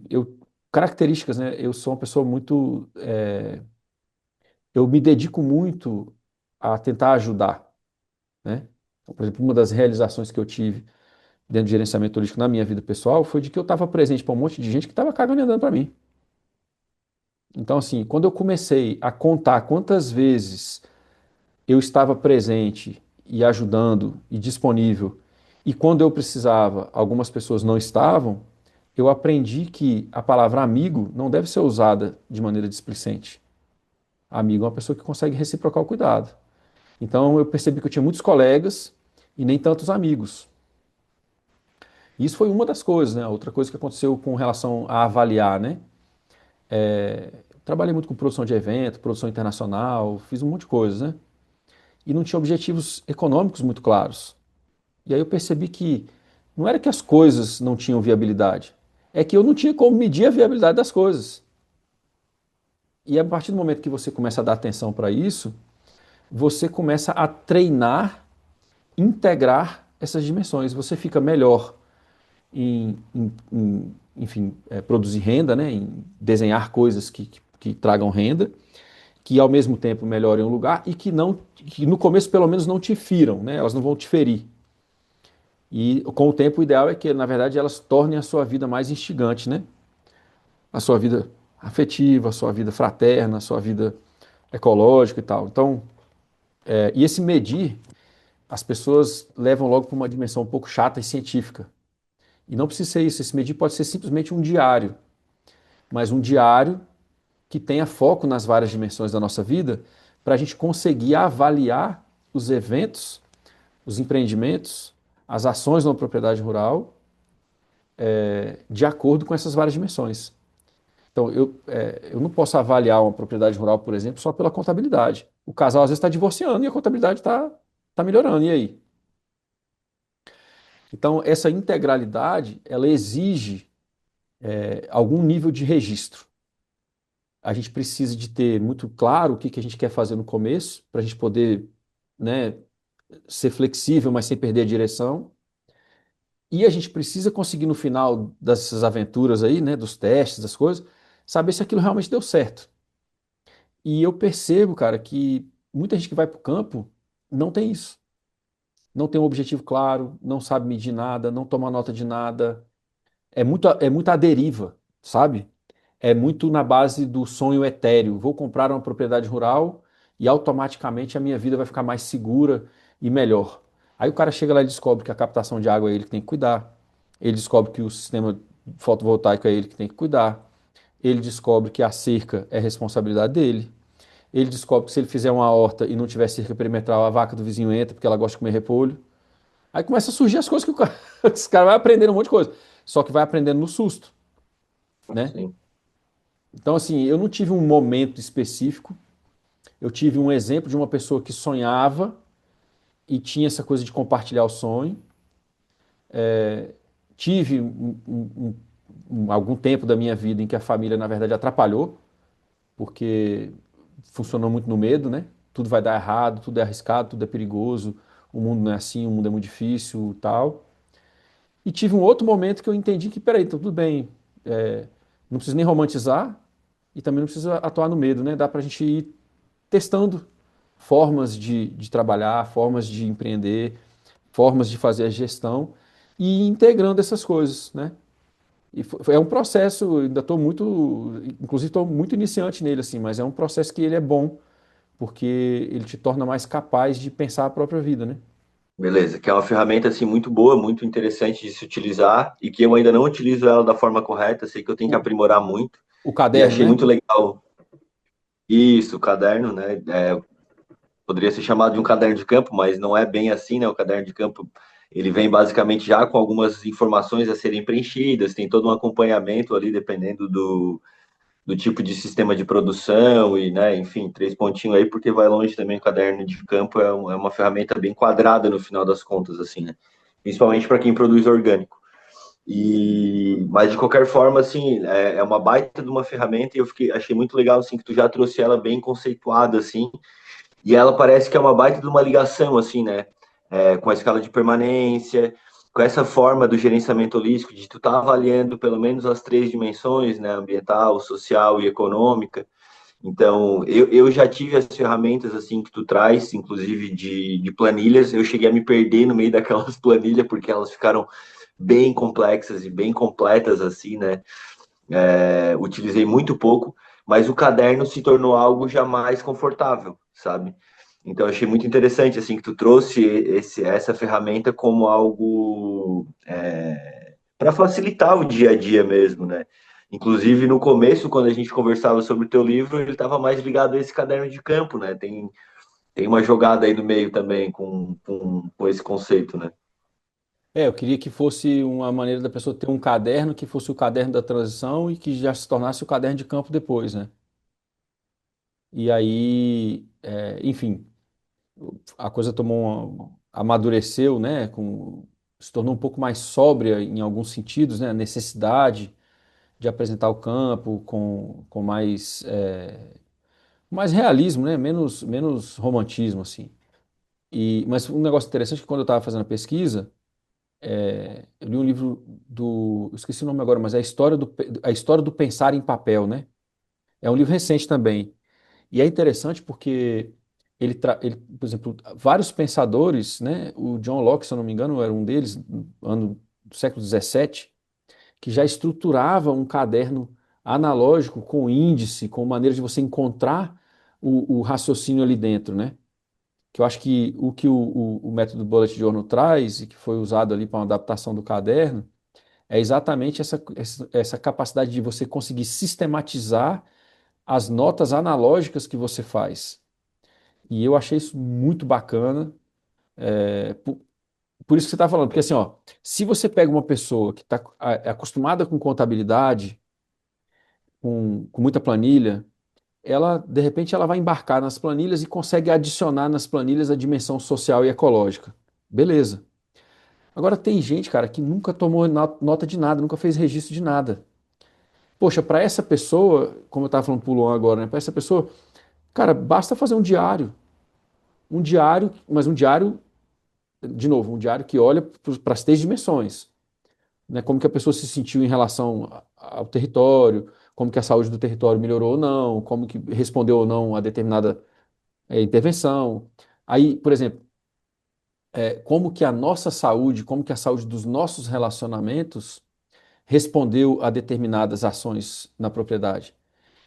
características, né? Eu sou uma pessoa muito. Eu me dedico muito a tentar ajudar, né? Então, por exemplo, uma das realizações que eu tive dentro do gerenciamento holístico na minha vida pessoal foi de que eu estava presente para um monte de gente que estava cagando e andando para mim. Então, assim, quando eu comecei a contar quantas vezes eu estava presente e ajudando e disponível, e quando eu precisava, algumas pessoas não estavam, eu aprendi que a palavra amigo não deve ser usada de maneira displicente. Amigo é uma pessoa que consegue reciprocar o cuidado. Então eu percebi que eu tinha muitos colegas e nem tantos amigos. E isso foi uma das coisas, né? Outra coisa que aconteceu com relação a avaliar, né? Trabalhei muito com produção de evento, produção internacional, fiz um monte de coisas, né? E não tinha objetivos econômicos muito claros. E aí eu percebi que não era que as coisas não tinham viabilidade, é que eu não tinha como medir a viabilidade das coisas. E a partir do momento que você começa a dar atenção para isso, você começa a treinar, integrar essas dimensões. Você fica melhor enfim, produzir renda, né, em desenhar coisas que tragam renda, que ao mesmo tempo melhorem o lugar e que no começo pelo menos não te firam, né, elas não vão te ferir. E com o tempo o ideal é que, na verdade, elas tornem a sua vida mais instigante, né? A sua vida afetiva, a sua vida fraterna, a sua vida ecológica e tal. Então, e esse medir, as pessoas levam logo para uma dimensão um pouco chata e científica. E não precisa ser isso, esse medir pode ser simplesmente um diário, mas um diário que tenha foco nas várias dimensões da nossa vida, para a gente conseguir avaliar os eventos os empreendimentos, as ações na propriedade rural, de acordo com essas várias dimensões. Então, eu não posso avaliar uma propriedade rural, por exemplo, só pela contabilidade. O casal às vezes está divorciando e a contabilidade está melhorando. E aí? Então, essa integralidade, ela exige algum nível de registro. A gente precisa de ter muito claro o que que a gente quer fazer no começo, para a gente poder, né, ser flexível, mas sem perder a direção. E a gente precisa conseguir no final dessas aventuras aí, né, dos testes, das coisas, saber se aquilo realmente deu certo. E eu percebo, cara, que muita gente que vai para o campo não tem isso. Não tem um objetivo claro, não sabe medir nada, não toma nota de nada. É muito à deriva, sabe? É muito na base do sonho etéreo. Vou comprar uma propriedade rural e automaticamente a minha vida vai ficar mais segura e melhor. Aí o cara chega lá e descobre que a captação de água é ele que tem que cuidar. Ele descobre que o sistema fotovoltaico é ele que tem que cuidar. Ele descobre que a cerca é responsabilidade dele. Ele descobre que se ele fizer uma horta e não tiver cerca perimetral, a vaca do vizinho entra porque ela gosta de comer repolho. Aí começa a surgir as coisas que o cara, esse cara vai aprendendo um monte de coisa. Só que vai aprendendo no susto, né? Sim. Então, assim, eu não tive um momento específico, eu tive um exemplo de uma pessoa que sonhava e tinha essa coisa de compartilhar o sonho. Tive algum tempo da minha vida em que a família, na verdade, atrapalhou, porque funcionou muito no medo, né? Tudo vai dar errado, tudo é arriscado, tudo é perigoso, o mundo não é assim, o mundo é muito difícil e tal. E tive um outro momento que eu entendi que, peraí, então tudo bem, não precisa nem romantizar e também não precisa atuar no medo, né? Dá pra gente ir testando formas de trabalhar, formas de empreender, formas de fazer a gestão e integrando essas coisas, né? E é um processo, eu ainda estou muito, inclusive estou muito iniciante nele, assim, mas é um processo que ele é bom, porque ele te torna mais capaz de pensar a própria vida, né? Beleza, que é uma ferramenta assim muito boa, muito interessante de se utilizar e que eu ainda não utilizo ela da forma correta, sei que eu tenho que O, aprimorar muito o e caderno, achei né? muito legal isso, o caderno, né? Poderia ser chamado de um caderno de campo, mas não é bem assim, né? O caderno de campo ele vem basicamente já com algumas informações a serem preenchidas, tem todo um acompanhamento ali dependendo do tipo de sistema de produção e, né, enfim, três pontinhos aí, porque vai longe também o caderno de campo, é uma ferramenta bem quadrada no final das contas, assim, né? Principalmente para quem produz orgânico. Mas de qualquer forma, assim, é uma baita de uma ferramenta e achei muito legal, assim, que tu já trouxe ela bem conceituada, assim, e ela parece que é uma baita de uma ligação, assim, né? Com a escala de permanência, com essa forma do gerenciamento holístico, de tu estar avaliando pelo menos as três dimensões, né? Ambiental, social e econômica. Então, eu já tive as ferramentas, assim, que tu traz, inclusive de planilhas. Eu cheguei a me perder no meio daquelas planilhas, porque elas ficaram bem complexas e bem completas, assim, né? Utilizei muito pouco, mas o caderno se tornou algo já mais confortável, sabe? Então, eu achei muito interessante, assim, que tu trouxe essa ferramenta como algo para facilitar o dia a dia mesmo, né? Inclusive, no começo, quando a gente conversava sobre o teu livro, ele estava mais ligado a esse caderno de campo, né? Tem uma jogada aí no meio também com esse conceito, né? Eu queria que fosse uma maneira da pessoa ter um caderno que fosse o caderno da transição e que já se tornasse o caderno de campo depois, né? E aí, enfim, a coisa amadureceu, né? Se tornou um pouco mais sóbria em alguns sentidos, né? A necessidade de apresentar o campo com mais realismo, né? Menos romantismo, assim. Mas um negócio interessante é que quando eu estava fazendo a pesquisa, eu li um livro eu esqueci o nome agora, mas é a história do pensar em papel, né? É um livro recente também. E é interessante porque por exemplo, vários pensadores, né? O John Locke, se eu não me engano, era um deles, no ano do século XVII, que já estruturava um caderno analógico com índice, com maneira de você encontrar o raciocínio ali dentro, né? Que eu acho que o método Bullet Journal traz e que foi usado ali para uma adaptação do caderno é exatamente essa capacidade de você conseguir sistematizar as notas analógicas que você faz. E eu achei isso muito bacana, Por isso que você está falando, porque assim, ó, se você pega uma pessoa que está acostumada com contabilidade, com muita planilha, ela, de repente, ela vai embarcar nas planilhas e consegue adicionar nas planilhas a dimensão social e ecológica. Beleza. Agora tem gente, cara, que nunca tomou nota de nada, nunca fez registro de nada. Poxa, para essa pessoa, como eu estava falando pro Luan agora, né? Para essa pessoa, cara, basta fazer um diário. Um diário, mas um diário, de novo, um diário que olha para as três dimensões, né? Como que a pessoa se sentiu em relação ao território, como que a saúde do território melhorou ou não, como que respondeu ou não a determinada intervenção. Aí, por exemplo, como que a nossa saúde, como que a saúde dos nossos relacionamentos respondeu a determinadas ações na propriedade.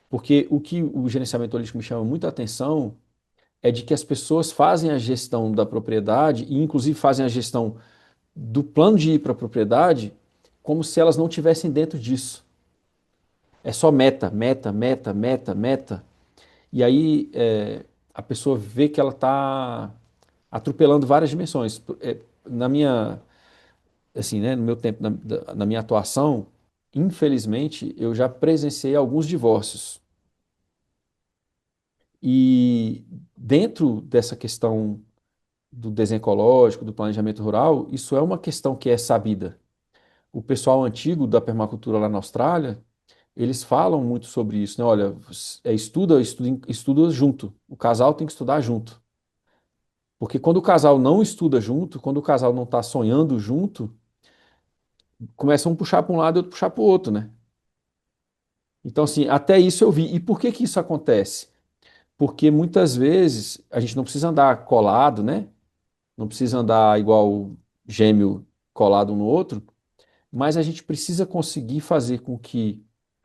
Porque o que o gerenciamento holístico me chama muita atenção é de que as pessoas fazem a gestão da propriedade e, inclusive, fazem a gestão do plano de ir para a propriedade como se elas não tivessem dentro disso. É só meta, meta, meta, meta, meta. E aí a pessoa vê que ela está atropelando várias dimensões. Na minha, assim, né, no meu tempo, na minha atuação, infelizmente, eu já presenciei alguns divórcios. E dentro dessa questão do desenho ecológico, do planejamento rural, isso é uma questão que é sabida. O pessoal antigo da permacultura lá na Austrália, eles falam muito sobre isso, né? Olha, estuda junto. O casal tem que estudar junto. Porque quando o casal não estuda junto, quando o casal não está sonhando junto, começa um puxar para um lado e outro puxar para o outro, né? Então, assim, até isso eu vi. E por que que isso acontece? Porque muitas vezes a gente não precisa andar colado, né? Não precisa andar igual gêmeo colado um no outro, mas a gente precisa conseguir fazer com que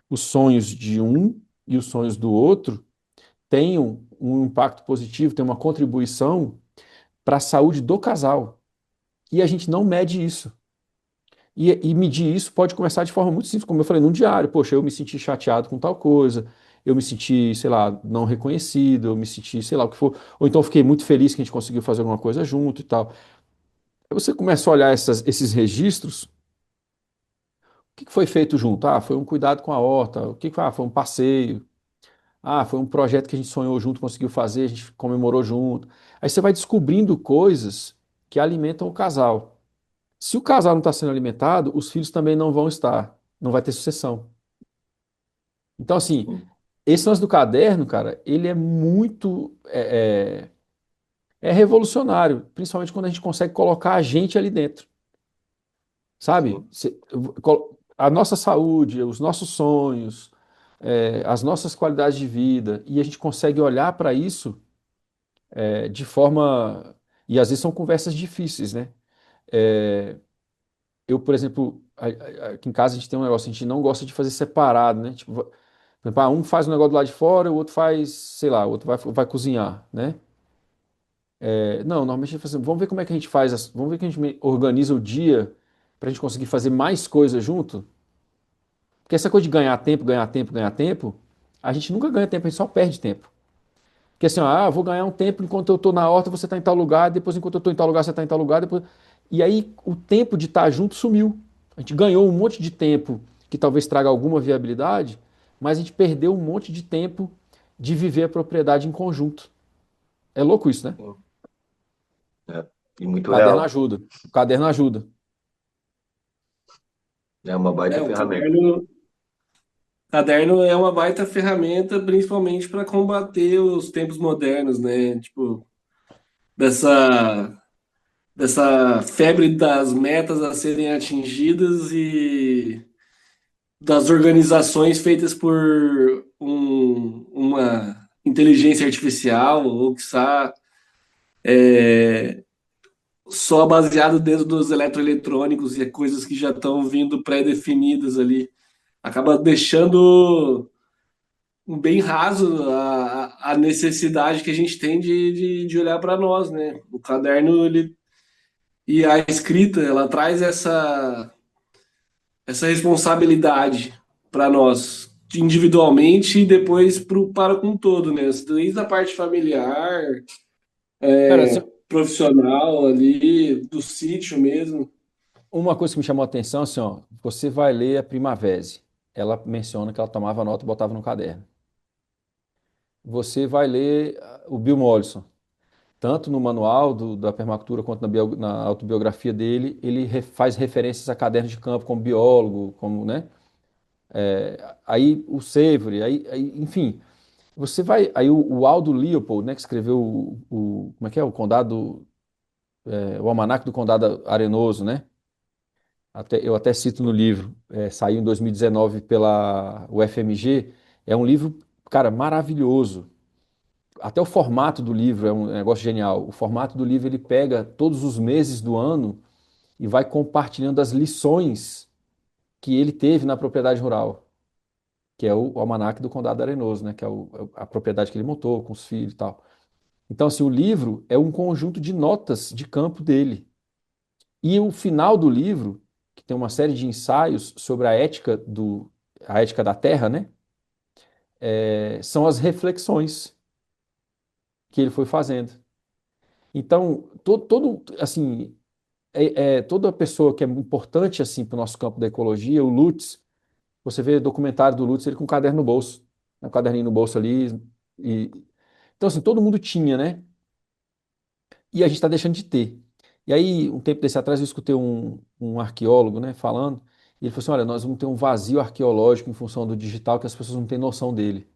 os sonhos de um e os sonhos do outro tenham um impacto positivo, tenham uma contribuição para a saúde do casal. E a gente não mede isso. E medir isso pode começar de forma muito simples, como eu falei, num diário. Poxa, eu me senti chateado com tal coisa, eu me senti, sei lá, não reconhecido, eu me senti, sei lá, o que for. Ou então fiquei muito feliz que a gente conseguiu fazer alguma coisa junto e tal. Aí você começa a olhar esses registros, o que que foi feito junto? Ah, foi um cuidado com a horta, o que que foi? Ah, foi um passeio, ah, foi um projeto que a gente sonhou junto, conseguiu fazer, a gente comemorou junto. Aí você vai descobrindo coisas que alimentam o casal. Se o casal não está sendo alimentado, os filhos também não vão estar, não vai ter sucessão. Então, assim, esse lance do caderno, cara, ele é muito revolucionário, principalmente quando a gente consegue colocar a gente ali dentro, sabe? Sim, A nossa saúde, os nossos sonhos, as nossas qualidades de vida, e a gente consegue olhar para isso de forma. E às vezes são conversas difíceis, né? É, eu, por exemplo, aqui em casa a gente tem um negócio, a gente não gosta de fazer separado, né? Tipo, por exemplo, um faz um negócio do lado de fora, o outro faz, sei lá, o outro vai cozinhar, né? Não, normalmente a gente faz assim, vamos ver como é que a gente faz, vamos ver que a gente organiza o dia para a gente conseguir fazer mais coisas junto. Porque essa coisa de ganhar tempo, ganhar tempo, ganhar tempo, a gente nunca ganha tempo, a gente só perde tempo. Porque assim, vou ganhar um tempo enquanto eu estou na horta, você está em tal lugar, depois enquanto eu estou em tal lugar, você está em tal lugar, depois. E aí o tempo de estar junto sumiu. A gente ganhou um monte de tempo que talvez traga alguma viabilidade, mas a gente perdeu um monte de tempo de viver a propriedade em conjunto. É louco isso, né? sim. É. E O muito caderno real. ajuda. O caderno ajuda. É uma baita O ferramenta. caderno é uma baita ferramenta, principalmente para combater os tempos modernos, né? Tipo, dessa, dessa febre das metas a serem atingidas e das organizações feitas por uma inteligência artificial, ou que só baseado dentro dos eletroeletrônicos e coisas que já estão vindo pré-definidas ali. Acaba deixando bem raso a necessidade que a gente tem de olhar para nós, né? O caderno e a escrita, ela traz essa responsabilidade para nós, individualmente e depois para com o todo, né? Desde a parte familiar, Cara, você, profissional ali, do sítio mesmo. Uma coisa que me chamou a atenção, assim, ó, você vai ler a Primavera. Ela menciona que ela tomava nota e botava no caderno. Você vai ler o Bill Mollison. Tanto no manual da permacultura quanto na autobiografia dele, ele faz referências a cadernos de campo como biólogo, como, né? Aí o Savory, enfim, você vai. Aí o Aldo Leopold, né, que escreveu como é que é? O Condado, o Almanaque do Condado Arenoso, né? Eu até cito no livro, saiu em 2019 pela UFMG. É um livro, cara, maravilhoso. Até o formato do livro é um negócio genial. O formato do livro ele pega todos os meses do ano e vai compartilhando as lições que ele teve na propriedade rural, que é o Almanaque do Condado Arenoso, né? Que é a propriedade que ele montou com os filhos e tal. Então, assim, o livro é um conjunto de notas de campo dele. E o final do livro, que tem uma série de ensaios sobre a ética da terra, né? São as reflexões que ele foi fazendo. Então, assim, toda pessoa que é importante assim para o nosso campo da ecologia, o Lutz, você vê documentário do Lutz, ele com um caderno no bolso, né, um caderninho no bolso ali. E, então, assim, todo mundo tinha, né? E a gente está deixando de ter. E aí, um tempo desse atrás, eu escutei um arqueólogo, né, falando, e ele falou assim: olha, nós vamos ter um vazio arqueológico em função do digital que as pessoas não têm noção dele.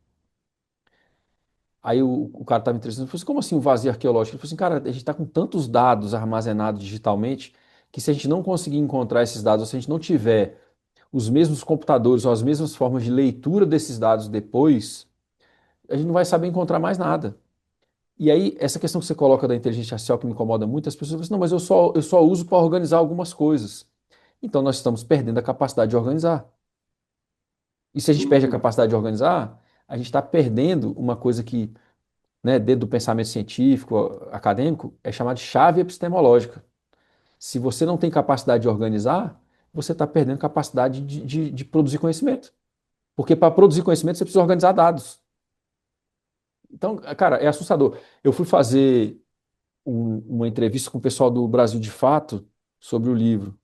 Aí o cara estava entrevistando, falou assim, como assim um vazio arqueológico? Ele falou assim, cara, a gente está com tantos dados armazenados digitalmente que se a gente não conseguir encontrar esses dados, ou se a gente não tiver os mesmos computadores ou as mesmas formas de leitura desses dados depois, a gente não vai saber encontrar mais nada. E aí, essa questão que você coloca da inteligência artificial que me incomoda muito, as pessoas falam assim, não, mas eu só uso para organizar algumas coisas. Então, nós estamos perdendo a capacidade de organizar. E se a gente perde a Hum, capacidade de organizar, a gente está perdendo uma coisa que, né, dentro do pensamento científico, acadêmico, é chamado de chave epistemológica. Se você não tem capacidade de organizar, você está perdendo capacidade de produzir conhecimento. Porque para produzir conhecimento você precisa organizar dados. Então, cara, é assustador. Eu fui fazer uma entrevista com o pessoal do Brasil de Fato sobre o livro.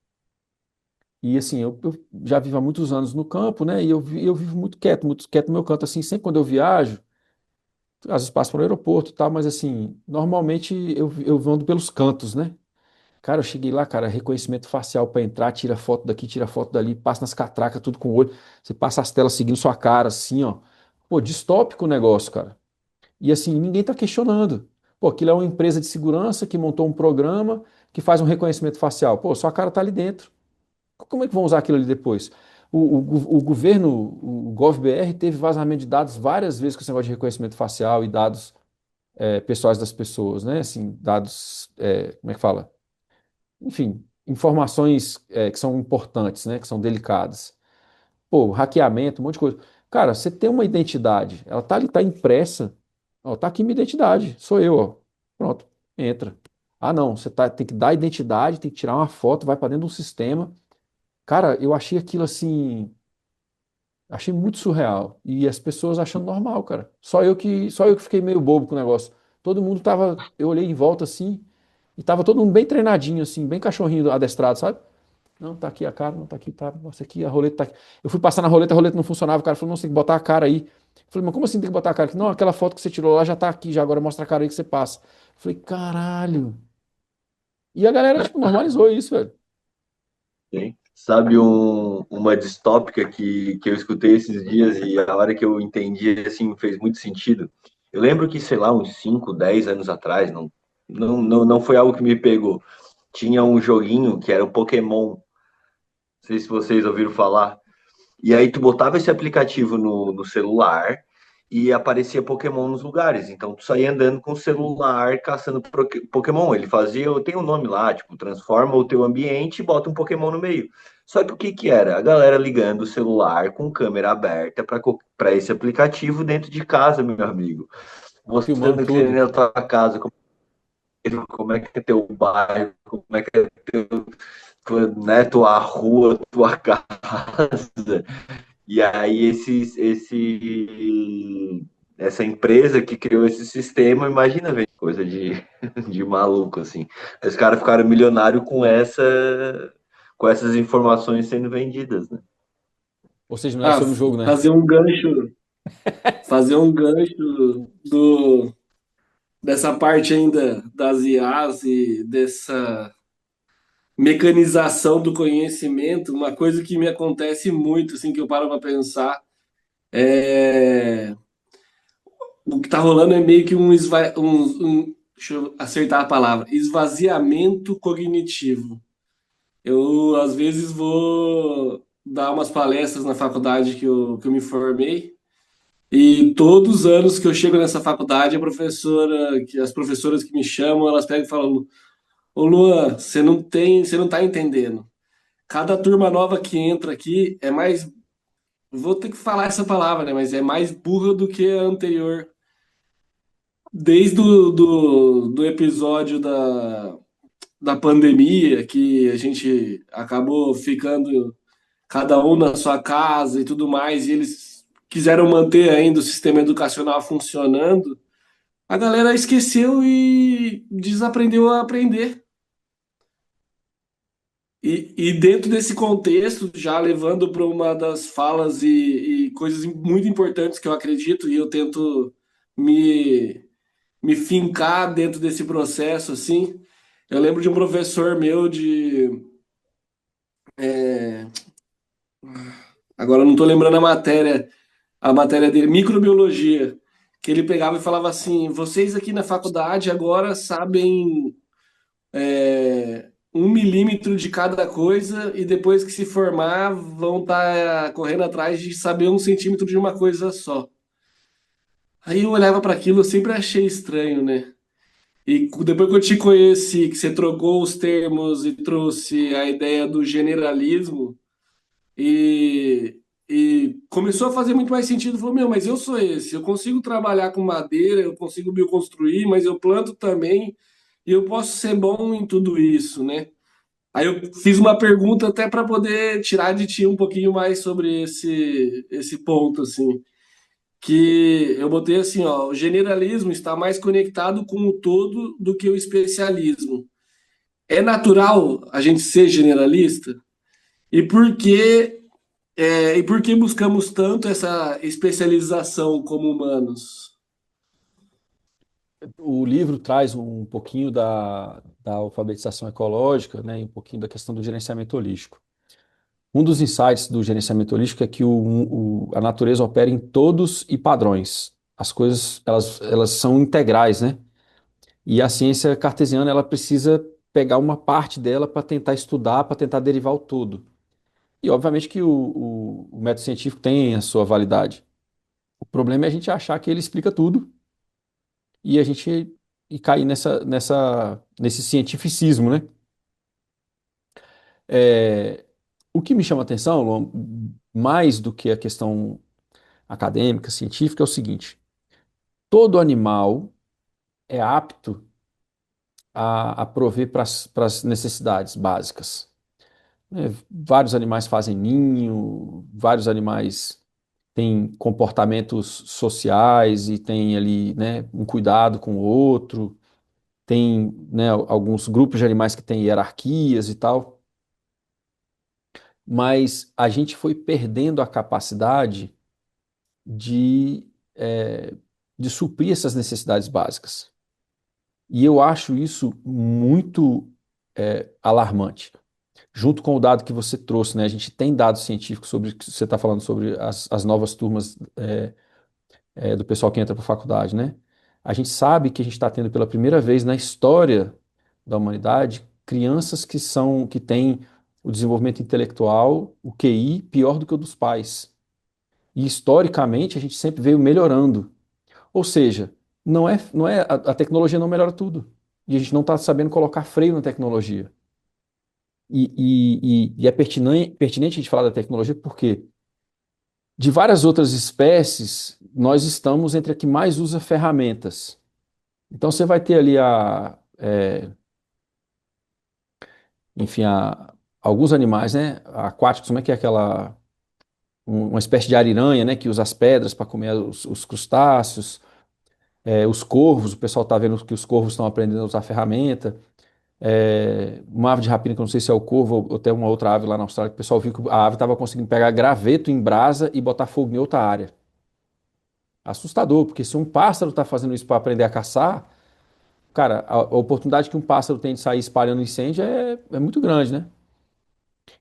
E assim, eu já vivo há muitos anos no campo, né? E eu vivo muito quieto no meu canto, assim, sempre quando eu viajo, às vezes passo para o aeroporto e tal, mas assim, normalmente eu ando pelos cantos, né? Cara, eu cheguei lá, cara, reconhecimento facial para entrar, tira foto daqui, tira foto dali, passa nas catracas, tudo com o olho. Você passa as telas seguindo sua cara, assim, ó. Pô, distópico o negócio, cara. E assim, ninguém tá questionando. Pô, aquilo é uma empresa de segurança que montou um programa que faz um reconhecimento facial. Pô, sua cara tá ali dentro. Como é que vão usar aquilo ali depois? O governo, o GovBR, teve vazamento de dados várias vezes com esse negócio de reconhecimento facial e dados pessoais das pessoas, né? Assim, dados, como é que fala? Enfim, informações que são importantes, né, que são delicadas. Pô, hackeamento, um monte de coisa. Cara, você tem uma identidade, ela tá ali, tá impressa. Ó, tá aqui minha identidade, sou eu, ó. Pronto, entra. Ah, não, tem que dar identidade, tem que tirar uma foto, vai para dentro de um sistema. Cara, eu achei aquilo assim, achei muito surreal. E as pessoas achando normal, cara. Só eu que fiquei meio bobo com o negócio. Todo mundo tava, eu olhei em volta assim, e tava todo mundo bem treinadinho assim, bem cachorrinho adestrado, sabe? Não, tá aqui a cara, não tá aqui, tá. Nossa, aqui a roleta tá aqui. Eu fui passar na roleta, a roleta não funcionava. O cara falou, não, você tem que botar a cara aí. Eu falei, mas como assim tem que botar a cara aqui? Não, aquela foto que você tirou lá já tá aqui, já agora mostra a cara aí que você passa. Eu falei, caralho. E a galera, tipo, normalizou isso, velho. sim. Sabe uma distópica que eu escutei esses dias e a hora que eu entendi, assim, fez muito sentido? Eu lembro que, sei lá, uns 5 10 anos atrás, não foi algo que me pegou. Tinha um joguinho que era o Pokémon, não sei se vocês ouviram falar. E aí tu botava esse aplicativo no celular e aparecia Pokémon nos lugares. Então tu saía andando com o celular caçando Pokémon. Ele fazia, tem um nome lá, tipo, transforma o teu ambiente e bota um Pokémon no meio. Só que o que que era? A galera ligando o celular com câmera aberta para esse aplicativo dentro de casa, meu amigo. Filmando Mostrando aquele tudo. na tua casa, como é que é teu bairro, como é que é né, tua rua, tua casa. E aí essa empresa que criou esse sistema, imagina, velho, coisa de, de maluco, assim. Os caras ficaram milionários com essas informações sendo vendidas, né? Ou seja, não era Ah, sobre o jogo, né? fazer um gancho, fazer um gancho dessa parte ainda das IAs e dessa mecanização do conhecimento, uma coisa que me acontece muito, assim, que eu paro para pensar, é o que está rolando é meio que deixa eu acertar a palavra, esvaziamento cognitivo. Eu, às vezes, vou dar umas palestras na faculdade que eu me formei, e todos os anos que eu chego nessa faculdade, as professoras que me chamam, elas pegam e falam: Ô Luan, você não tá entendendo. Cada turma nova que entra aqui é mais, vou ter que falar essa palavra, né? Mas é mais burra do que a anterior. Desde do episódio da pandemia, que a gente acabou ficando cada um na sua casa e tudo mais, e eles quiseram manter ainda o sistema educacional funcionando, a galera esqueceu e desaprendeu a aprender. E dentro desse contexto, já levando para uma das falas e coisas muito importantes que eu acredito, e eu tento me, me fincar dentro desse processo, assim, eu lembro de um professor meu é, agora eu não estou lembrando a matéria dele, microbiologia, que ele pegava e falava assim: vocês aqui na faculdade agora sabem 1 milímetro de cada coisa e depois que se formar vão estar correndo atrás de saber 1 centímetro de uma coisa só. Aí eu olhava para aquilo, eu sempre achei estranho, né? E depois que eu te conheci, que você trocou os termos e trouxe a ideia do generalismo e, e começou a fazer muito mais sentido, falou, meu, mas eu sou esse, eu consigo trabalhar com madeira, eu consigo bioconstruir, mas eu planto também e eu posso ser bom em tudo isso, né? Aí eu fiz uma pergunta até para poder tirar de ti um pouquinho mais sobre esse ponto, assim, que eu botei assim, ó, o generalismo está mais conectado com o todo do que o especialismo. É natural a gente ser generalista? E por que buscamos tanto essa especialização como humanos? O livro traz um pouquinho da alfabetização ecológica, né, e um pouquinho da questão do gerenciamento holístico. Um dos insights do gerenciamento holístico é que a natureza opera em todos e padrões. As coisas, elas são integrais, né? E a ciência cartesiana, ela precisa pegar uma parte dela para tentar estudar, para tentar derivar o todo. E, obviamente, que o método científico tem a sua validade. O problema é a gente achar que ele explica tudo e a gente cair nesse cientificismo, né? É, o que me chama a atenção, Luan, mais do que a questão acadêmica, científica, é o seguinte: todo animal é apto a prover para as necessidades básicas, né? Vários animais fazem ninho, vários animais têm comportamentos sociais e têm ali, né, um cuidado com o outro, tem, né, alguns grupos de animais que têm hierarquias e tal, mas a gente foi perdendo a capacidade de, eh, de suprir essas necessidades básicas. E eu acho isso muito alarmante. Junto com o dado que você trouxe, né? A gente tem dados científicos sobre o que você está falando sobre as novas turmas do pessoal que entra para a faculdade, né? A gente sabe que a gente está tendo pela primeira vez na história da humanidade crianças que têm o desenvolvimento intelectual, o QI, pior do que o dos pais. E historicamente a gente sempre veio melhorando. Ou seja, a tecnologia não melhora tudo. E a gente não está sabendo colocar freio na tecnologia. E é pertinente a gente falar da tecnologia porque, de várias outras espécies, nós estamos entre a que mais usa ferramentas. Então, você vai ter ali enfim, alguns animais, né, aquáticos, como é que é aquela, uma espécie de ariranha, né, que usa as pedras para comer os crustáceos. Os corvos, o pessoal está vendo que os corvos estão aprendendo a usar a ferramenta. Uma ave de rapina, que eu não sei se é o corvo ou tem uma outra ave lá na Austrália, que o pessoal viu que a ave estava conseguindo pegar graveto em brasa e botar fogo em outra área. Assustador, porque se um pássaro está fazendo isso para aprender a caçar, cara, a oportunidade que um pássaro tem de sair espalhando incêndio é muito grande, né?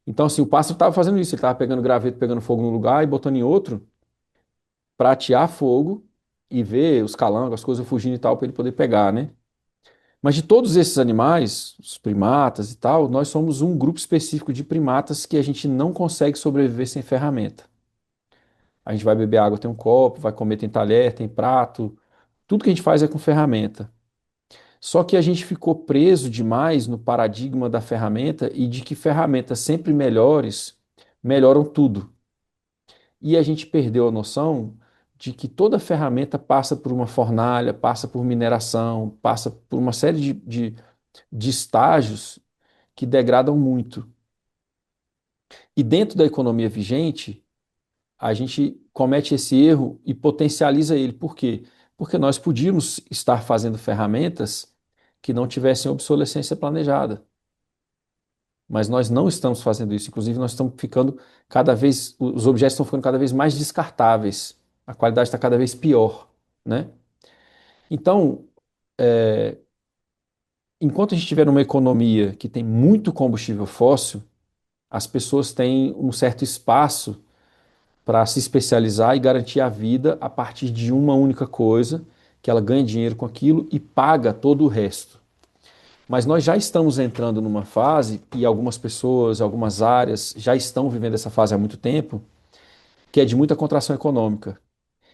Então, assim, o pássaro estava fazendo isso, ele estava pegando graveto, pegando fogo num lugar e botando em outro para atear fogo e ver os calangos, as coisas fugindo e tal, para ele poder pegar, né? Mas de todos esses animais, os primatas e tal, nós somos um grupo específico de primatas que a gente não consegue sobreviver sem ferramenta. A gente vai beber água, tem um copo, vai comer, tem talher, tem prato, tudo que a gente faz é com ferramenta. Só que a gente ficou preso demais no paradigma da ferramenta e de que ferramentas sempre melhores melhoram tudo. E a gente perdeu a noção de que toda ferramenta passa por uma fornalha, passa por mineração, passa por uma série de estágios que degradam muito. E dentro da economia vigente, a gente comete esse erro e potencializa ele. Por quê? Porque nós podíamos estar fazendo ferramentas que não tivessem obsolescência planejada. Mas nós não estamos fazendo isso. Inclusive, nós estamos ficando cada vez, os objetos estão ficando cada vez mais descartáveis. A qualidade está cada vez pior, né? Então, enquanto a gente tiver uma economia que tem muito combustível fóssil, as pessoas têm um certo espaço para se especializar e garantir a vida a partir de uma única coisa, que ela ganha dinheiro com aquilo e paga todo o resto. Mas nós já estamos entrando numa fase, e algumas pessoas, algumas áreas já estão vivendo essa fase há muito tempo, que é de muita contração econômica.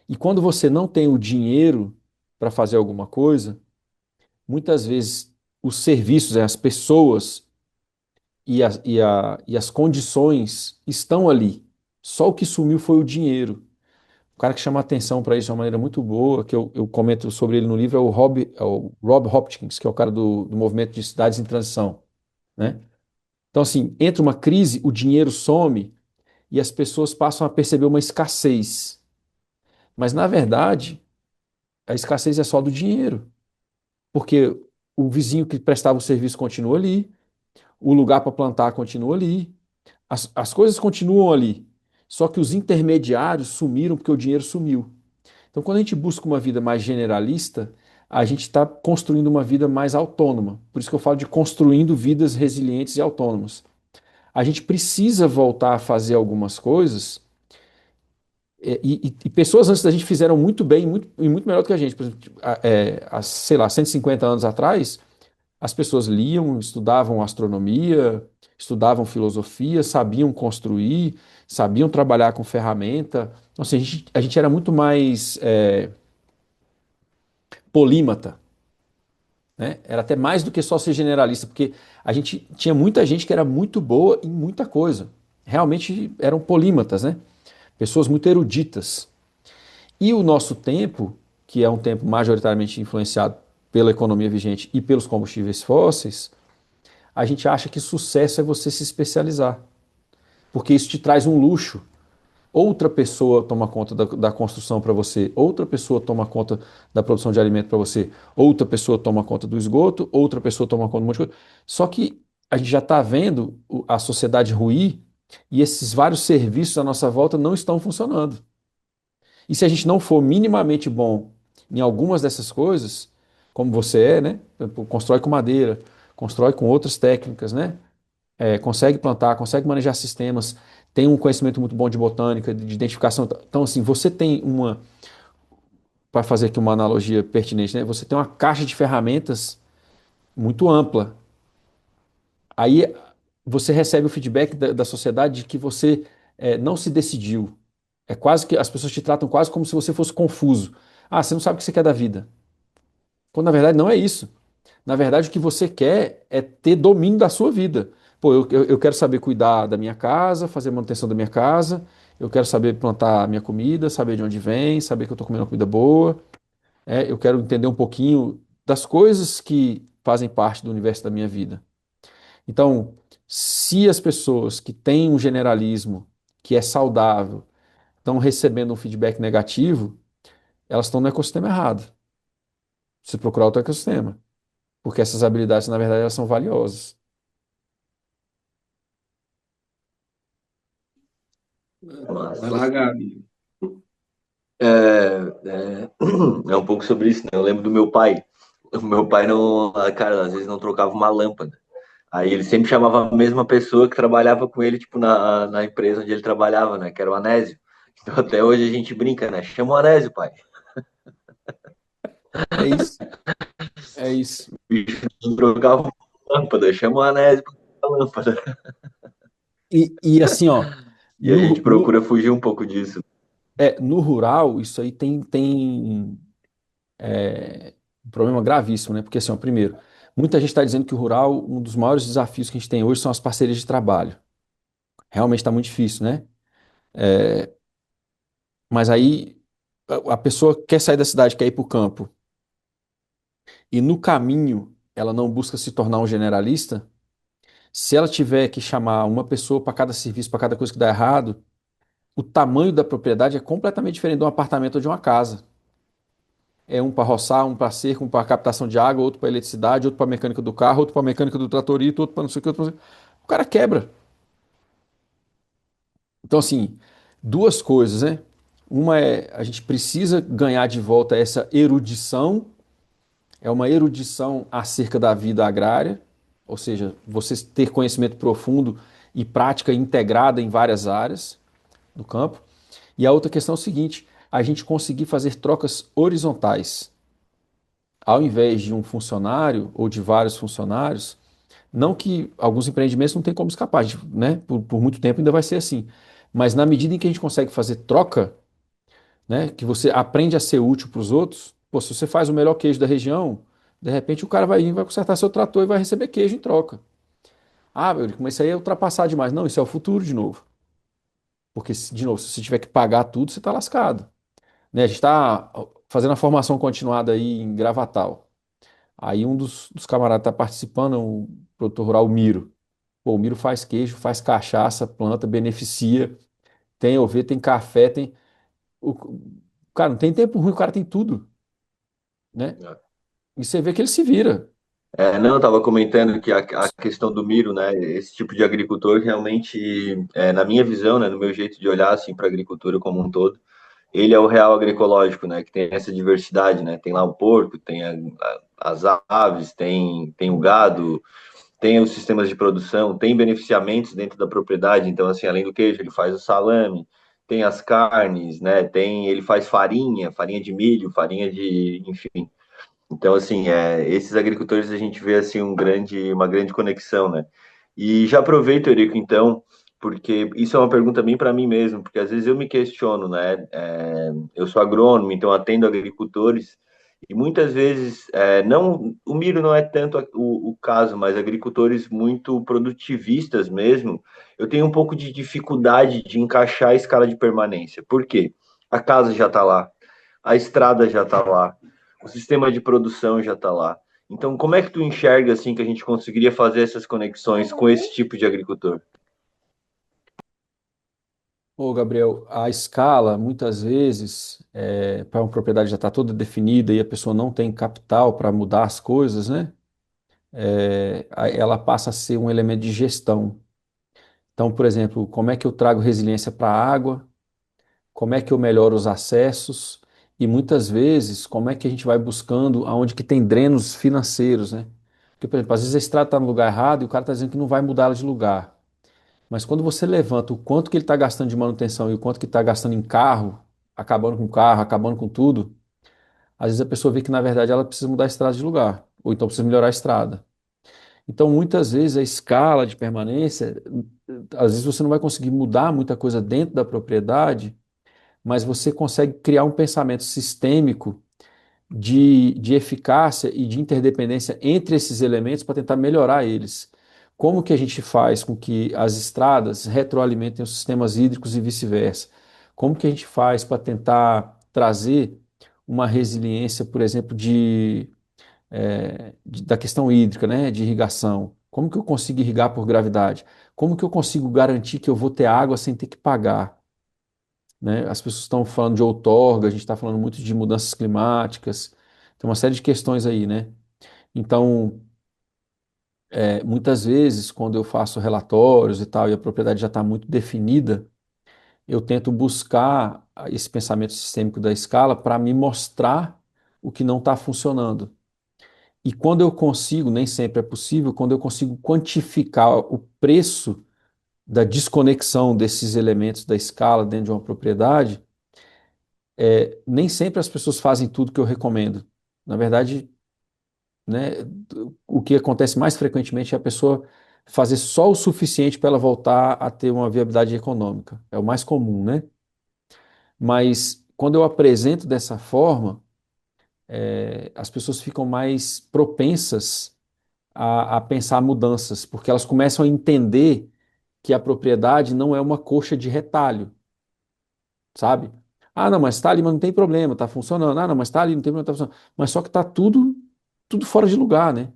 E quando você não tem o dinheiro para fazer alguma coisa, muitas vezes os serviços, as pessoas e as condições estão ali. Só o que sumiu foi o dinheiro. O cara que chama atenção para isso de uma maneira muito boa, que eu comento sobre ele no livro, é o Rob Hopkins, que é o cara do movimento de cidades em transição, né? Então, assim, entra uma crise, o dinheiro some e as pessoas passam a perceber uma escassez. Mas, na verdade, a escassez é só do dinheiro, porque o vizinho que prestava o serviço continua ali, o lugar para plantar continua ali, as coisas continuam ali, só que os intermediários sumiram porque o dinheiro sumiu. Então, quando a gente busca uma vida mais generalista, a gente está construindo uma vida mais autônoma. Por isso que eu falo de construindo vidas resilientes e autônomas. A gente precisa voltar a fazer algumas coisas, e pessoas antes da gente fizeram muito bem e muito melhor do que a gente. Por exemplo, há, sei lá, 150 anos atrás, as pessoas liam, estudavam astronomia, estudavam filosofia, sabiam construir, sabiam trabalhar com ferramenta. Então, assim, a gente era muito mais polímata, né? Era até mais do que só ser generalista, porque a gente tinha muita gente que era muito boa em muita coisa. Realmente eram polímatas, né? Pessoas muito eruditas. E o nosso tempo, que é um tempo majoritariamente influenciado pela economia vigente e pelos combustíveis fósseis, a gente acha que sucesso é você se especializar, porque isso te traz um luxo. Outra pessoa toma conta da construção para você, outra pessoa toma conta da produção de alimento para você, outra pessoa toma conta do esgoto, outra pessoa toma conta de um monte de coisa. Só que a gente já está vendo a sociedade ruir e esses vários serviços à nossa volta não estão funcionando. E se a gente não for minimamente bom em algumas dessas coisas, como você é, né? Constrói com madeira, constrói com outras técnicas, né? Consegue plantar, consegue manejar sistemas, tem um conhecimento muito bom de botânica, de identificação. Então, assim, você tem uma, para fazer aqui uma analogia pertinente, né? Você tem uma caixa de ferramentas muito ampla. Aí você recebe o feedback da sociedade de que você não se decidiu. É quase que as pessoas te tratam quase como se você fosse confuso. Ah, você não sabe o que você quer da vida. Quando na verdade não é isso. Na verdade, o que você quer é ter domínio da sua vida. Pô, eu quero saber cuidar da minha casa, fazer manutenção da minha casa, eu quero saber plantar a minha comida, saber de onde vem, saber que eu estou comendo uma comida boa. Eu quero entender um pouquinho das coisas que fazem parte do universo da minha vida. Então, se as pessoas que têm um generalismo que é saudável estão recebendo um feedback negativo, elas estão no ecossistema errado. Você procurar outro ecossistema, porque essas habilidades, na verdade, elas são valiosas. Vai Massa. lá, Gabi. É, é um pouco sobre isso, né? Eu lembro do meu pai. O meu pai não, cara, às vezes não trocava uma lâmpada. Aí ele sempre chamava a mesma pessoa que trabalhava com ele, tipo, na empresa onde ele trabalhava, né? Que era o Anésio. Então até hoje a gente brinca, né? Chama o Anésio, pai. É isso, é isso. O bicho não trocava uma lâmpada, chama o Anésio pra trocar a lâmpada. E assim, ó, E a no, gente no, procura fugir um pouco disso. no rural, isso aí tem um problema gravíssimo, né? Porque assim, ó, primeiro, muita gente está dizendo que o rural, um dos maiores desafios que a gente tem hoje são as parcerias de trabalho. Realmente está muito difícil, né? Mas aí a pessoa quer sair da cidade, quer ir para o campo, e no caminho ela não busca se tornar um generalista. Se ela tiver que chamar uma pessoa para cada serviço, para cada coisa que dá errado, o tamanho da propriedade é completamente diferente de um apartamento ou de uma casa. É um para roçar, um para cerca, um para captação de água, outro para eletricidade, outro para mecânica do carro, outro para mecânica do tratorito, outro para não sei o que, outro pra não sei o que. O cara quebra. Então, assim, duas coisas, né? Uma é a gente precisa ganhar de volta essa erudição, é uma erudição acerca da vida agrária, ou seja, você ter conhecimento profundo e prática integrada em várias áreas do campo. E a outra questão é o seguinte: a gente conseguir fazer trocas horizontais. Ao invés de um funcionário ou de vários funcionários, não que alguns empreendimentos não tem como escapar, né? Por muito tempo ainda vai ser assim. Mas na medida em que a gente consegue fazer troca, né? Que você aprende a ser útil para os outros, pô, se você faz o melhor queijo da região, de repente o cara vai vir, vai consertar seu trator e vai receber queijo em troca. Ah, meu, mas isso aí é ultrapassar demais. Não, isso é o futuro de novo. Porque, de novo, se você tiver que pagar tudo, você está lascado. Né? A gente está fazendo a formação continuada aí em Gravatal. Aí um dos camaradas está participando, o produtor rural, o Miro. Pô, o Miro faz queijo, faz cachaça, planta, beneficia, tem ovelha, tem café, tem. O, cara, não tem tempo ruim, o cara tem tudo, né? E você vê que ele se vira. Não, eu estava comentando que a questão do Miro, né, esse tipo de agricultor realmente, na minha visão, né, no meu jeito de olhar assim para a agricultura como um todo, ele é o real agroecológico, né, que tem essa diversidade, né, tem lá o porco, tem as aves, tem o gado, tem os sistemas de produção, tem beneficiamentos dentro da propriedade, então assim, além do queijo, ele faz o salame, tem as carnes, né, ele faz farinha, farinha de milho, farinha de, enfim, então, assim, esses agricultores a gente vê assim uma grande conexão, né? E já aproveito, Eurico, então, porque isso é uma pergunta bem para mim mesmo, porque às vezes eu me questiono, né? Eu sou agrônomo, então atendo agricultores e muitas vezes não, o milho não é tanto o caso, mas agricultores muito produtivistas mesmo, eu tenho um pouco de dificuldade de encaixar a escala de permanência. Por quê? A casa já está lá, a estrada já está lá, o sistema de produção já está lá. Então, como é que tu enxerga assim que a gente conseguiria fazer essas conexões com esse tipo de agricultor? Ô, Gabriel, a escala, muitas vezes, para uma propriedade já está toda definida e a pessoa não tem capital para mudar as coisas, né? Ela passa a ser um elemento de gestão. Então, por exemplo, como é que eu trago resiliência para a água? Como é que eu melhoro os acessos e muitas vezes como é que a gente vai buscando aonde que tem drenos financeiros, né? Porque, por exemplo, às vezes a estrada está no lugar errado e o cara está dizendo que não vai mudar ela de lugar. Mas quando você levanta o quanto que ele está gastando de manutenção e o quanto que está gastando em carro, acabando com tudo, às vezes a pessoa vê que na verdade ela precisa mudar a estrada de lugar, ou então precisa melhorar a estrada. Então, muitas vezes a escala de permanência, às vezes você não vai conseguir mudar muita coisa dentro da propriedade, mas você consegue criar um pensamento sistêmico de eficácia e de interdependência entre esses elementos para tentar melhorar eles. Como que a gente faz com que as estradas retroalimentem os sistemas hídricos e vice-versa? Como que a gente faz para tentar trazer uma resiliência, por exemplo, da questão hídrica, né, de irrigação? Como que eu consigo irrigar por gravidade? Como que eu consigo garantir que eu vou ter água sem ter que pagar? Né? As pessoas estão falando de outorga, a gente está falando muito de mudanças climáticas, Tem uma série de questões aí, né? Então, muitas vezes, quando eu faço relatórios e tal, e a propriedade já está muito definida, eu tento buscar esse pensamento sistêmico da escala para me mostrar o que não está funcionando. E quando eu consigo, nem sempre é possível, quando eu consigo quantificar o preço da desconexão desses elementos da escala dentro de uma propriedade, nem sempre as pessoas fazem tudo que eu recomendo. Na verdade, né, o que acontece mais frequentemente é a pessoa fazer só o suficiente para ela voltar a ter uma viabilidade econômica. É o mais comum, né? Mas quando eu apresento dessa forma, as pessoas ficam mais propensas a pensar mudanças, porque elas começam a entender que a propriedade não é uma coxa de retalho, sabe? Ah, não, mas está ali, mas não tem problema, está funcionando. Ah, não, mas está ali, não tem problema, está funcionando. Mas só que está tudo fora de lugar, né?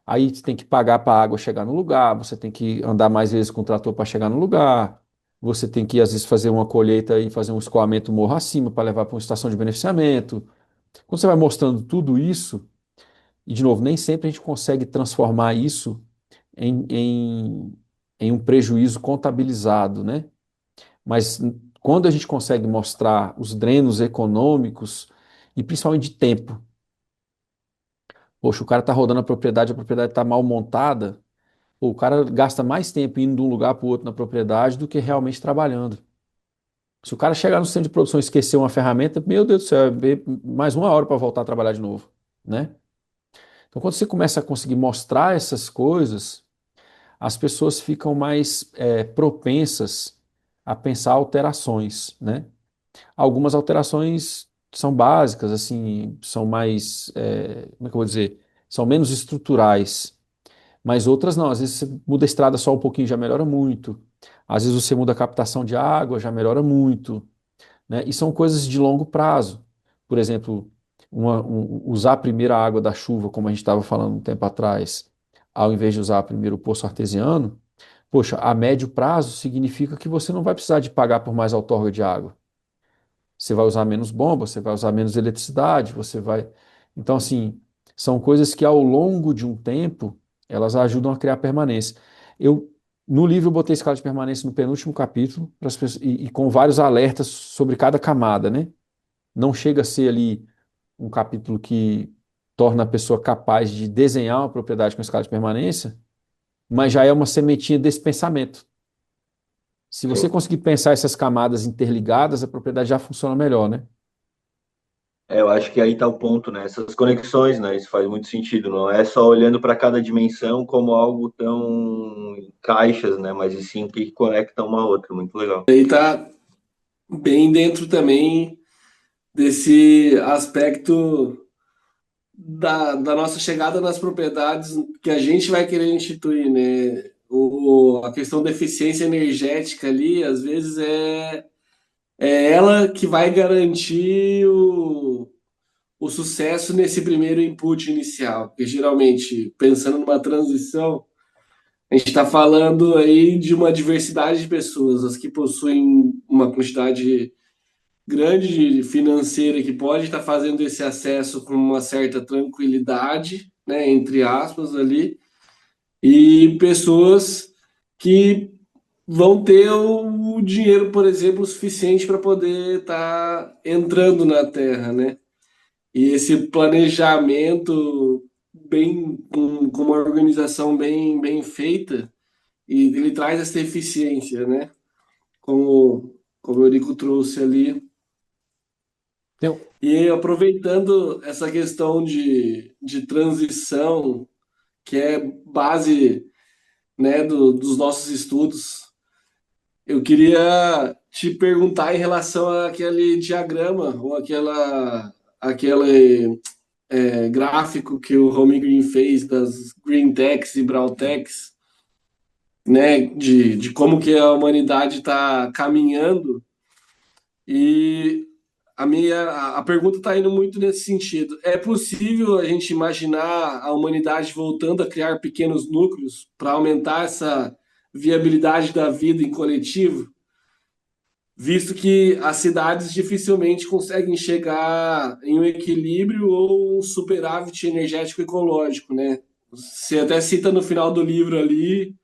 Aí você tem que pagar para a água chegar no lugar, você tem que andar mais vezes com o trator para chegar no lugar, você tem que, às vezes, fazer uma colheita e fazer um escoamento morro acima para levar para uma estação de beneficiamento. Quando você vai mostrando tudo isso, e de novo, nem sempre a gente consegue transformar isso em, em, em um prejuízo contabilizado, né? Mas quando a gente consegue mostrar os drenos econômicos, e principalmente de tempo, poxa, o cara está rodando a propriedade está mal montada, pô, o cara gasta mais tempo indo de um lugar para o outro na propriedade do que realmente trabalhando. Se o cara chegar no centro de produção e esquecer uma ferramenta, meu Deus do céu, mais uma hora para voltar a trabalhar de novo, né? Então, quando você começa a conseguir mostrar essas coisas, as pessoas ficam mais propensas a pensar alterações, né? Algumas alterações são básicas, assim, são mais, como é que eu vou dizer? São menos estruturais, mas outras não. Às vezes você muda a estrada só um pouquinho, já melhora muito. Às vezes você muda a captação de água, já melhora muito, né? E são coisas de longo prazo. Por exemplo, usar primeiro a água da chuva, como a gente estava falando um tempo atrás, ao invés de usar primeiro o poço artesiano, poxa, a médio prazo significa que você não vai precisar de pagar por mais outorga de água. Você vai usar menos bomba, você vai usar menos eletricidade, você vai. Então, assim, são coisas que ao longo de um tempo elas ajudam a criar permanência. Eu, no livro, eu botei escala de permanência no penúltimo capítulo para as pessoas, e com vários alertas sobre cada camada, né? Não chega a ser ali um capítulo que torna a pessoa capaz de desenhar uma propriedade com escala de permanência, mas já é uma sementinha desse pensamento. Se você Sim. conseguir pensar essas camadas interligadas, a propriedade já funciona melhor, né? Eu acho que aí está o ponto, né? Essas conexões, né? Isso faz muito sentido. Não é só olhando para cada dimensão como algo tão em caixas, né? Mas e sim que conecta uma a outra. Muito legal. Aí tá bem dentro também desse aspecto da nossa chegada nas propriedades que a gente vai querer instituir, né? A questão da eficiência energética ali, às vezes é ela que vai garantir o sucesso nesse primeiro input inicial. Porque geralmente, pensando numa transição, a gente está falando aí de uma diversidade de pessoas, as que possuem uma quantidade grande financeira que pode estar fazendo esse acesso com uma certa tranquilidade, né, entre aspas ali, e pessoas que vão ter o dinheiro, por exemplo, suficiente para poder estar entrando na Terra, né? E esse planejamento bem com uma organização bem feita, e ele traz essa eficiência, né? Como o Eurico trouxe ali. Tem, E aproveitando essa questão de transição, que é base, né, dos nossos estudos, eu queria te perguntar em relação àquele diagrama, ou aquele gráfico que o Romy Green fez das Green Techs e Brown Techs, né, de como que a humanidade está caminhando. E a pergunta está indo muito nesse sentido. É possível a gente imaginar a humanidade voltando a criar pequenos núcleos para aumentar essa viabilidade da vida em coletivo? visto que as cidades dificilmente conseguem chegar em um equilíbrio ou um superávit energético ecológico, né? Você até cita no final do livro ali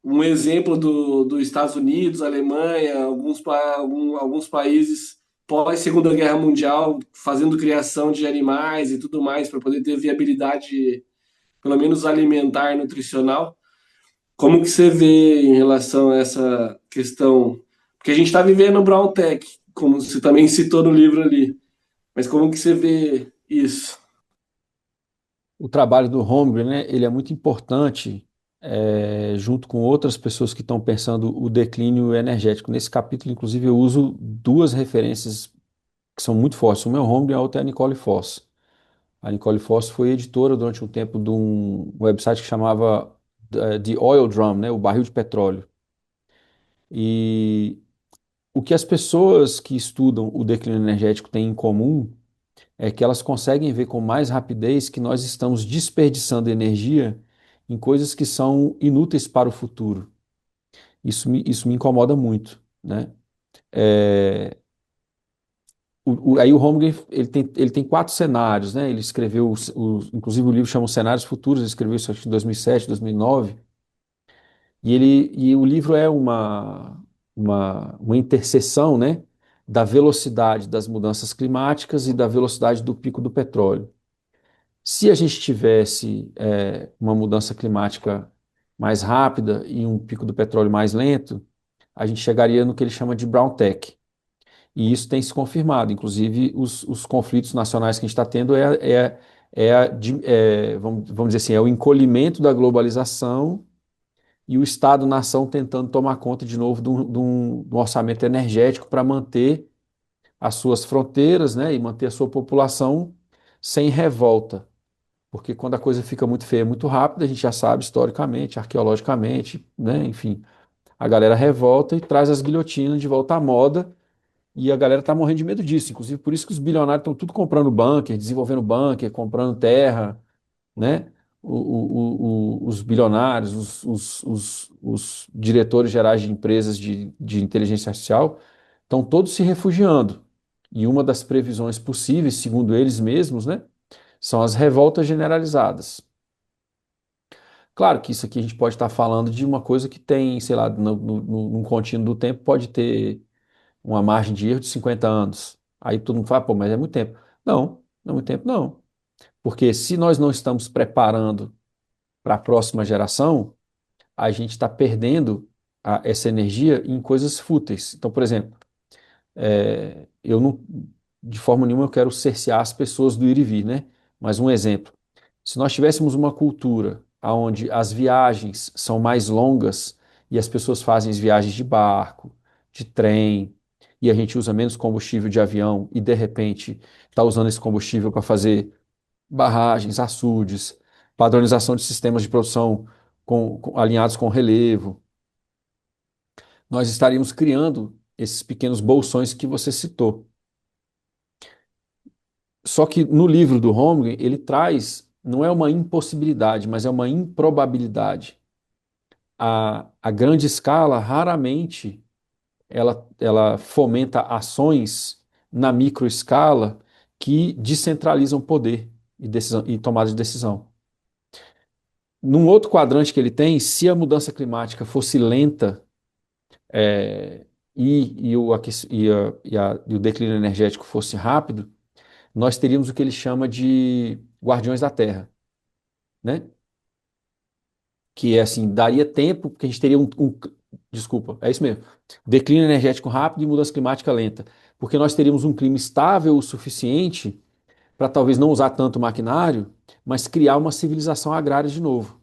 um exemplo dos Estados Unidos, Alemanha, alguns países pós-Segunda Guerra Mundial fazendo criação de animais e tudo mais para poder ter viabilidade, pelo menos alimentar, nutricional. Como que você vê em relação a essa questão? Porque a gente está vivendo o Brown Tech, como você também citou no livro ali. Mas como que você vê isso? O trabalho do Holmgren, né, ele é muito importante, junto com outras pessoas que estão pensando o declínio energético. Nesse capítulo, inclusive, eu uso duas referências que são muito fortes. Uma é o Holmgren e a outra é a Nicole Foss. A Nicole Foss foi editora durante um tempo de um website que chamava The Oil Drum, né, o barril de petróleo. E o que as pessoas que estudam o declínio energético têm em comum é que elas conseguem ver com mais rapidez que nós estamos desperdiçando energia em coisas que são inúteis para o futuro. Isso me incomoda muito, né? É, aí o Holmgren ele tem quatro cenários, né? Ele escreveu, inclusive o livro chama Cenários Futuros, ele escreveu isso acho que em 2007, 2009, e o livro é uma interseção, né, da velocidade das mudanças climáticas e da velocidade do pico do petróleo. Se a gente tivesse uma mudança climática mais rápida e um pico do petróleo mais lento, a gente chegaria no que ele chama de brown tech. E isso tem se confirmado. Inclusive, os conflitos nacionais que a gente está tendo vamos dizer assim, é o encolhimento da globalização e o Estado-nação tentando tomar conta de novo de um orçamento energético para manter as suas fronteiras, né, e manter a sua população sem revolta. Porque quando a coisa fica muito feia, muito rápida, a gente já sabe historicamente, arqueologicamente, né, enfim, a galera revolta e traz as guilhotinas de volta à moda e a galera está morrendo de medo disso. Inclusive, por isso que os bilionários estão tudo comprando bunker, desenvolvendo bunker, comprando terra, né? Os bilionários, os diretores gerais de empresas de inteligência artificial estão todos se refugiando. E uma das previsões possíveis, segundo eles mesmos, né, são as revoltas generalizadas. Claro que isso aqui a gente pode estar falando de uma coisa que tem, sei lá, num contínuo do tempo pode ter uma margem de erro de 50 anos. Aí todo mundo fala, pô, mas é muito tempo. Não é muito tempo, não. Porque se nós não estamos preparando para a próxima geração, a gente está perdendo essa energia em coisas fúteis. Então, por exemplo, eu não, de forma nenhuma, eu quero cercear as pessoas do ir e vir, né? Mas um exemplo, se nós tivéssemos uma cultura onde as viagens são mais longas e as pessoas fazem as viagens de barco, de trem, e a gente usa menos combustível de avião e, de repente, está usando esse combustível para fazer barragens, açudes, padronização de sistemas de produção alinhados com relevo, nós estaríamos criando esses pequenos bolsões que você citou. Só que no livro do Holmgren, ele traz, não é uma impossibilidade, mas é uma improbabilidade. A grande escala, raramente, ela fomenta ações na microescala que descentralizam poder e, decisão, e tomada de decisão. Num outro quadrante que ele tem, se a mudança climática fosse lenta é, e o declínio energético fosse rápido, nós teríamos o que ele chama de guardiões da Terra, né? Que é assim, daria tempo, porque a gente teria desculpa, é isso mesmo, declínio energético rápido e mudança climática lenta, porque nós teríamos um clima estável o suficiente para talvez não usar tanto maquinário, mas criar uma civilização agrária de novo.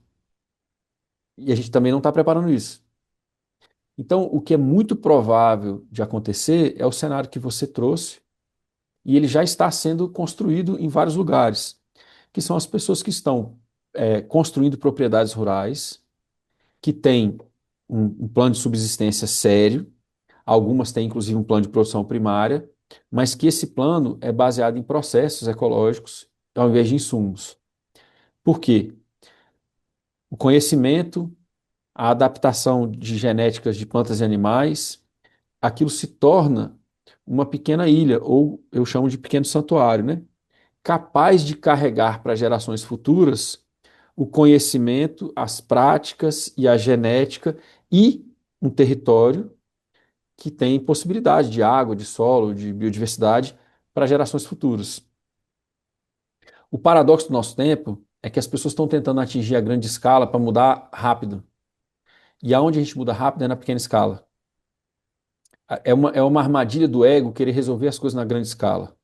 E a gente também não está preparando isso. Então, o que é muito provável de acontecer é o cenário que você trouxe, e ele já está sendo construído em vários lugares, que são as pessoas que estão construindo propriedades rurais, que têm um plano de subsistência sério, algumas têm inclusive um plano de produção primária, mas que esse plano é baseado em processos ecológicos ao invés de insumos. Por quê? O conhecimento, a adaptação de genéticas de plantas e animais aquilo se torna uma pequena ilha, ou eu chamo de pequeno santuário, né? Capaz de carregar para gerações futuras o conhecimento, as práticas e a genética e um território que tem possibilidade de água, de solo, de biodiversidade para gerações futuras. O paradoxo do nosso tempo é que as pessoas estão tentando atingir a grande escala para mudar rápido. E aonde a gente muda rápido é na pequena escala. É uma armadilha do ego querer resolver as coisas na grande escala.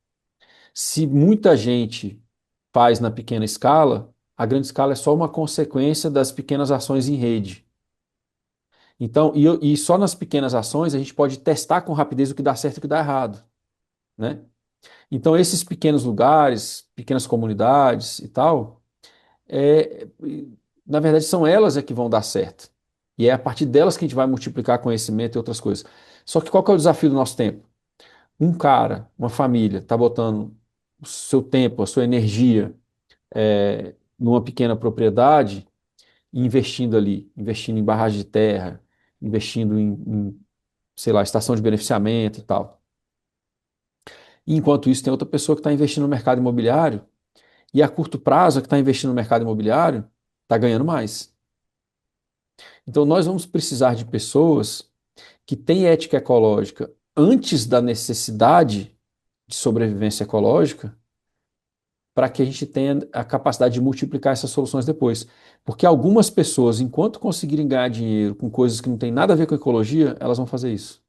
Se muita gente faz na pequena escala, a grande escala é só uma consequência das pequenas ações em rede. Então, e só nas pequenas ações a gente pode testar com rapidez o que dá certo e o que dá errado, né? Então, esses pequenos lugares, pequenas comunidades e tal, é, na verdade, são elas é que vão dar certo. E é a partir delas que a gente vai multiplicar conhecimento e outras coisas. Só que qual que é o desafio do nosso tempo? Um cara, uma família, está botando o seu tempo, a sua energia numa pequena propriedade e investindo ali, investindo em barragem de terra, investindo sei lá, estação de beneficiamento e tal. E enquanto isso, tem outra pessoa que está investindo no mercado imobiliário e a curto prazo, a que está investindo no mercado imobiliário está ganhando mais. Então, nós vamos precisar de pessoas que têm ética ecológica antes da necessidade de sobrevivência ecológica, para que a gente tenha a capacidade de multiplicar essas soluções depois. Porque algumas pessoas, enquanto conseguirem ganhar dinheiro com coisas que não têm nada a ver com ecologia, elas vão fazer isso.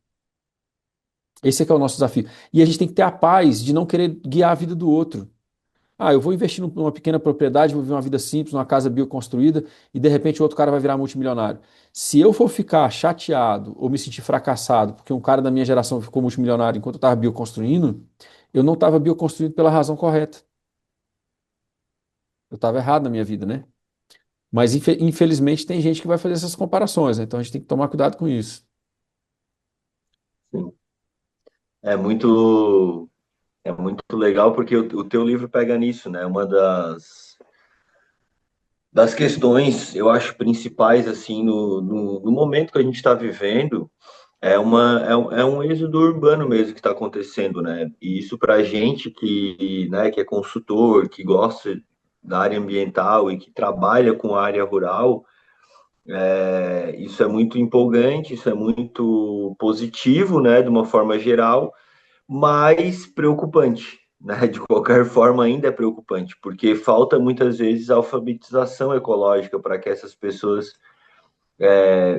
Esse é que é o nosso desafio. E a gente tem que ter a paz de não querer guiar a vida do outro. Ah, eu vou investir numa pequena propriedade, vou viver uma vida simples, numa casa bioconstruída, e de repente o outro cara vai virar multimilionário. Se eu for ficar chateado ou me sentir fracassado porque um cara da minha geração ficou multimilionário enquanto eu estava bioconstruindo, eu não estava bioconstruindo pela razão correta. Eu estava errado na minha vida, né? Mas infelizmente tem gente que vai fazer essas comparações, né? Então a gente tem que tomar cuidado com isso. Sim. É muito, é muito legal porque o teu livro pega nisso, né? Uma das questões, eu acho, principais, assim, no momento que a gente está vivendo, é um êxodo urbano mesmo que está acontecendo, né? E isso para a gente que é consultor, que gosta da área ambiental e que trabalha com a área rural, isso é muito empolgante, isso é muito positivo, né? De uma forma geral, mas preocupante, né? De qualquer forma, ainda é preocupante, porque falta muitas vezes alfabetização ecológica para que essas pessoas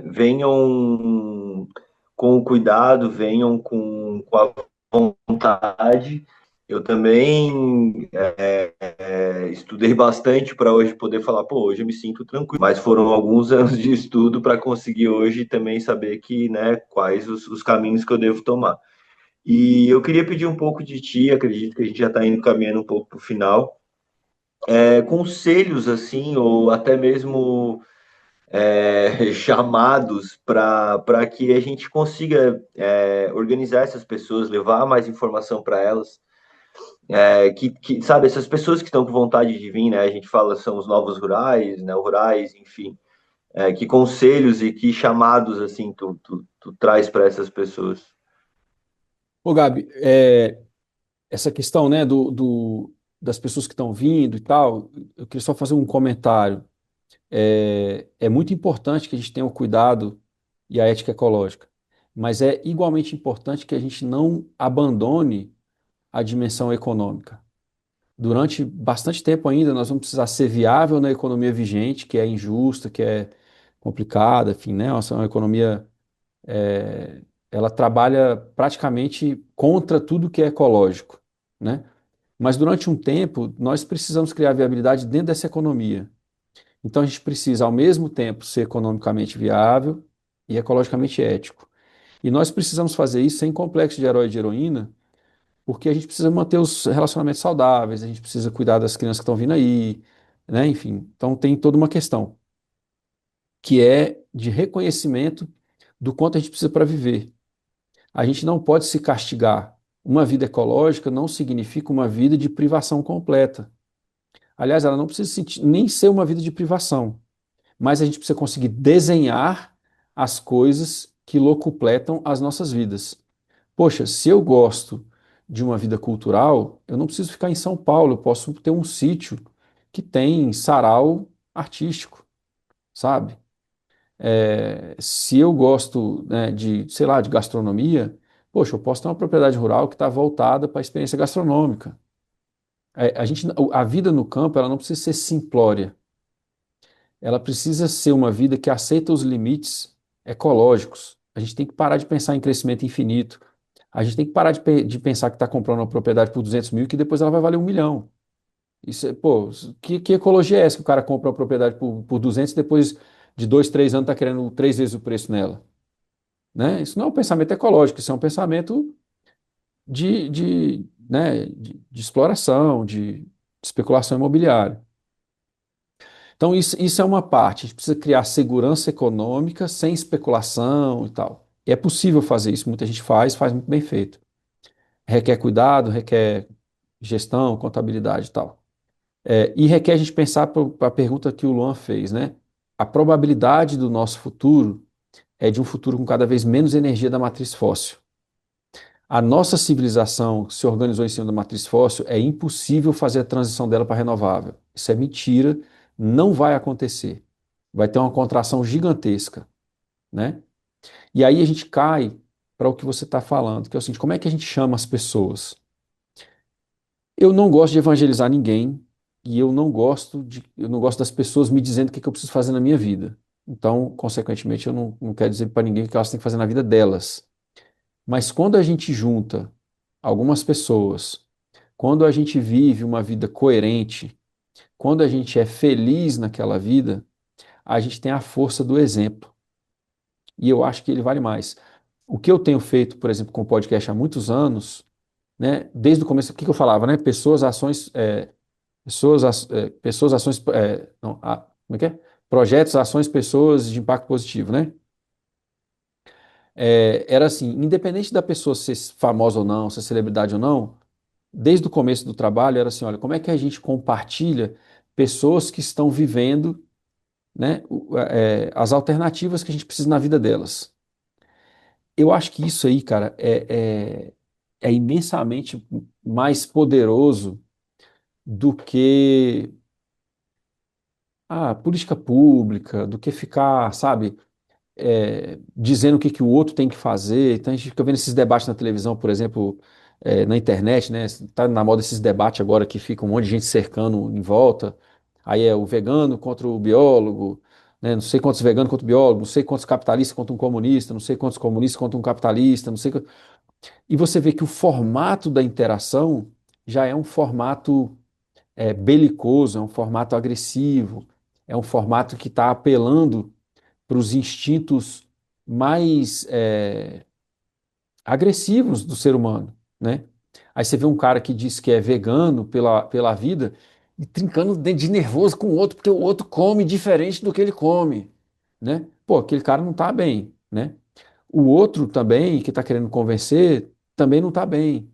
venham com o cuidado, venham com a vontade. Eu também estudei bastante para hoje poder falar, pô, hoje eu me sinto tranquilo, mas foram alguns anos de estudo para conseguir hoje também saber que, né, quais os caminhos que eu devo tomar. E eu queria pedir um pouco de ti, acredito que a gente já está indo caminhando um pouco para o final, conselhos assim, ou até mesmo chamados para que a gente consiga organizar essas pessoas, levar mais informação para elas, sabe, essas pessoas que estão com vontade de vir, né? A gente fala são os novos rurais, né? Rurais, enfim, que conselhos e que chamados assim tu traz para essas pessoas? Ô, Gabi, essa questão, né, das pessoas que estão vindo e tal, eu queria só fazer um comentário. É muito importante que a gente tenha o cuidado e a ética ecológica, mas é igualmente importante que a gente não abandone a dimensão econômica. Durante bastante tempo ainda, nós vamos precisar ser viável na economia vigente, que é injusta, que é complicada, enfim, né? Uma economia, é, ela trabalha praticamente contra tudo que é ecológico, né? Mas durante um tempo, nós precisamos criar viabilidade dentro dessa economia. Então a gente precisa, ao mesmo tempo, ser economicamente viável e ecologicamente ético. E nós precisamos fazer isso sem complexo de herói e de heroína, porque a gente precisa manter os relacionamentos saudáveis, a gente precisa cuidar das crianças que estão vindo aí, né? Enfim, então tem toda uma questão que é de reconhecimento do quanto a gente precisa para viver. A gente não pode se castigar. Uma vida ecológica não significa uma vida de privação completa. Aliás, ela não precisa nem ser uma vida de privação, mas a gente precisa conseguir desenhar as coisas que locupletam as nossas vidas. Poxa, se eu gosto de uma vida cultural, eu não preciso ficar em São Paulo, eu posso ter um sítio que tem sarau artístico, sabe? Se eu gosto, né, de, sei lá, de gastronomia, poxa, eu posso ter uma propriedade rural que está voltada para a experiência gastronômica. A vida no campo, ela não precisa ser simplória, ela precisa ser uma vida que aceita os limites ecológicos. A gente tem que parar de pensar em crescimento infinito. A gente tem que parar de pensar que está comprando uma propriedade por 200 mil e que depois ela vai valer 1 milhão. Pô, que ecologia é essa que o cara compra uma propriedade por 200 e depois de 2, 3 anos está querendo 3 vezes o preço nela? Né? Isso não é um pensamento ecológico, isso é um pensamento né, de exploração, de especulação imobiliária. Então, isso é uma parte. A gente precisa criar segurança econômica sem especulação e tal. E é possível fazer isso, muita gente faz muito bem feito. Requer cuidado, requer gestão, contabilidade e tal. E requer a gente pensar para a pergunta que o Luan fez, né? A probabilidade do nosso futuro é de um futuro com cada vez menos energia da matriz fóssil. A nossa civilização se organizou em cima da matriz fóssil, é impossível fazer a transição dela para renovável. Isso é mentira, não vai acontecer. Vai ter uma contração gigantesca, né? E aí a gente cai para o que você está falando, que é o seguinte: como é que a gente chama as pessoas? Eu não gosto de evangelizar ninguém e eu não gosto das pessoas me dizendo o que eu preciso fazer na minha vida. Então, consequentemente, eu não quero dizer para ninguém o que elas têm que fazer na vida delas. Mas quando a gente junta algumas pessoas, quando a gente vive uma vida coerente, quando a gente é feliz naquela vida, a gente tem a força do exemplo. E eu acho que ele vale mais. O que eu tenho feito, por exemplo, com o podcast há muitos anos, né, desde o começo, o que que eu falava, né? Pessoas, ações, não, como é que é? Projetos, ações, pessoas de impacto positivo, né? Era assim, independente da pessoa ser famosa ou não, ser celebridade ou não, desde o começo do trabalho era assim, olha, como é que a gente compartilha pessoas que estão vivendo, né, as alternativas que a gente precisa na vida delas. Eu acho que isso aí, cara, é imensamente mais poderoso do que a política pública, do que ficar, sabe, dizendo o que, que o outro tem que fazer. Então a gente fica vendo esses debates na televisão, por exemplo, na internet, né? Tá na moda esses debates agora que fica um monte de gente cercando em volta. Aí é o vegano contra o biólogo, né? Não sei quantos veganos contra o biólogo, não sei quantos capitalistas contra um comunista, não sei quantos comunistas contra um capitalista, não sei. E você vê que o formato da interação já é um formato belicoso, é um formato agressivo, é um formato que está apelando para os instintos mais agressivos do ser humano, né? Aí você vê um cara que diz que é vegano pela vida e trincando de nervoso com o outro, porque o outro come diferente do que ele come, né? Pô, aquele cara não tá bem, né? O outro também, que está querendo convencer, também não tá bem.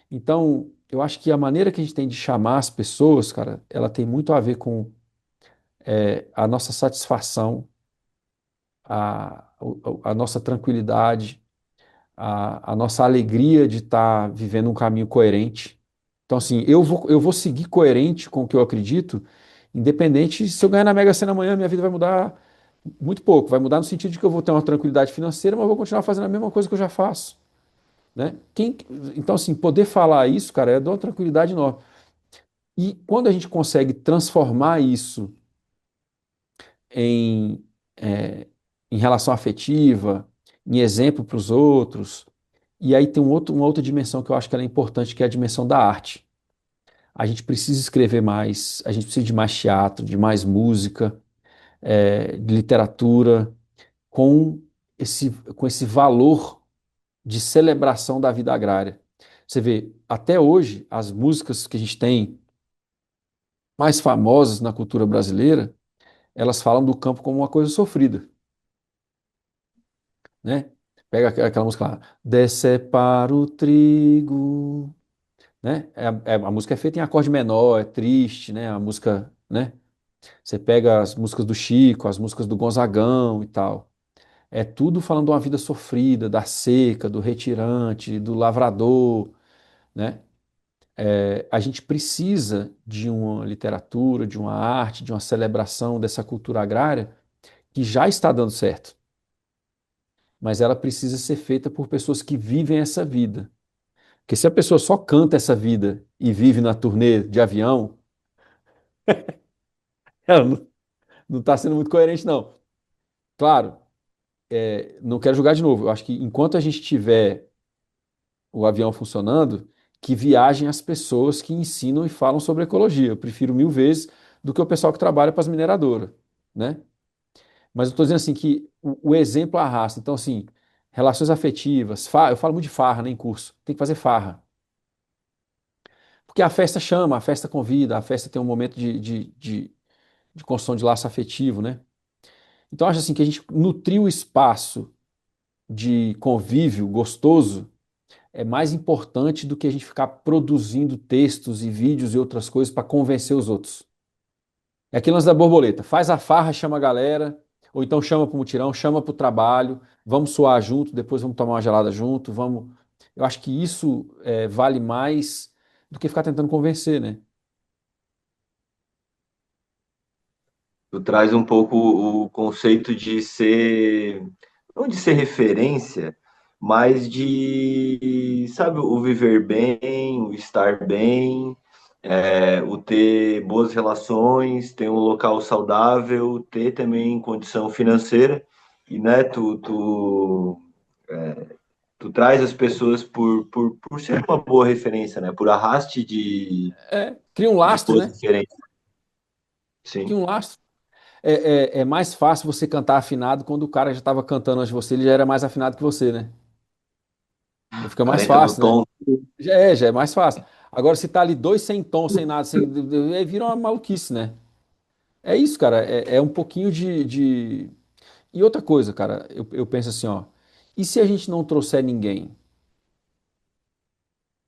Então, eu acho que a maneira que a gente tem de chamar as pessoas, cara, ela tem muito a ver com a nossa satisfação, a nossa tranquilidade, a nossa alegria de estar vivendo um caminho coerente. Então, assim, eu vou seguir coerente com o que eu acredito, independente se eu ganhar na Mega Sena amanhã, minha vida vai mudar muito pouco. Vai mudar no sentido de que eu vou ter uma tranquilidade financeira, mas eu vou continuar fazendo a mesma coisa que eu já faço, né? Então, assim, poder falar isso, cara, é de uma tranquilidade enorme. E quando a gente consegue transformar isso em, é, em relação afetiva, em exemplo para os outros. E aí tem uma outra dimensão que eu acho que ela é importante, que é a dimensão da arte. A gente precisa escrever mais, a gente precisa de mais teatro, de mais música, de literatura, com com esse valor de celebração da vida agrária. Você vê, até hoje, as músicas que a gente tem mais famosas na cultura brasileira, elas falam do campo como uma coisa sofrida, né? Pega aquela música lá, Decepar o trigo, né? A música é feita em acorde menor, é triste, né? A música, né? Você pega as músicas do Chico, as músicas do Gonzagão e tal. É tudo falando de uma vida sofrida, da seca, do retirante, do lavrador, né? A gente precisa de uma literatura, de uma arte, de uma celebração dessa cultura agrária que já está dando certo, mas ela precisa ser feita por pessoas que vivem essa vida. Porque se a pessoa só canta essa vida e vive na turnê de avião, ela não está sendo muito coerente, não. Claro, não quero julgar de novo. Eu acho que enquanto a gente tiver o avião funcionando, que viajem as pessoas que ensinam e falam sobre ecologia. Eu prefiro mil vezes do que o pessoal que trabalha para as mineradoras, né? Mas eu estou dizendo assim que o exemplo arrasta. Então, assim, relações afetivas, eu falo muito de farra, né, em curso. Tem que fazer farra. Porque a festa chama, a festa convida, a festa tem um momento de construção de laço afetivo, né? Então, eu acho assim que a gente nutrir o espaço de convívio gostoso é mais importante do que a gente ficar produzindo textos e vídeos e outras coisas para convencer os outros. É aquele lance da borboleta. Faz a farra, chama a galera, ou então chama para o mutirão, chama para o trabalho, vamos suar junto, depois vamos tomar uma gelada junto, vamos. Eu acho que isso vale mais do que ficar tentando convencer, né? Tu traz um pouco o conceito de ser, não de ser referência, mas de, sabe, o viver bem, o estar bem, o ter boas relações, ter um local saudável, ter também condição financeira. E, né, tu traz as pessoas por ser uma boa referência, né? Por arraste Cria um de lastro, boas né? referências. Cria Sim. um lastro. É mais fácil você cantar afinado quando o cara já estava cantando antes de você, ele já era mais afinado que você, né? Fica mais 40 no fácil, né? tom. Já é mais fácil. Agora, se tá ali dois sem tom, sem nada, aí vira uma maluquice, né? É isso, cara. É um pouquinho de. E outra coisa, cara, eu penso assim, ó. E se a gente não trouxer ninguém?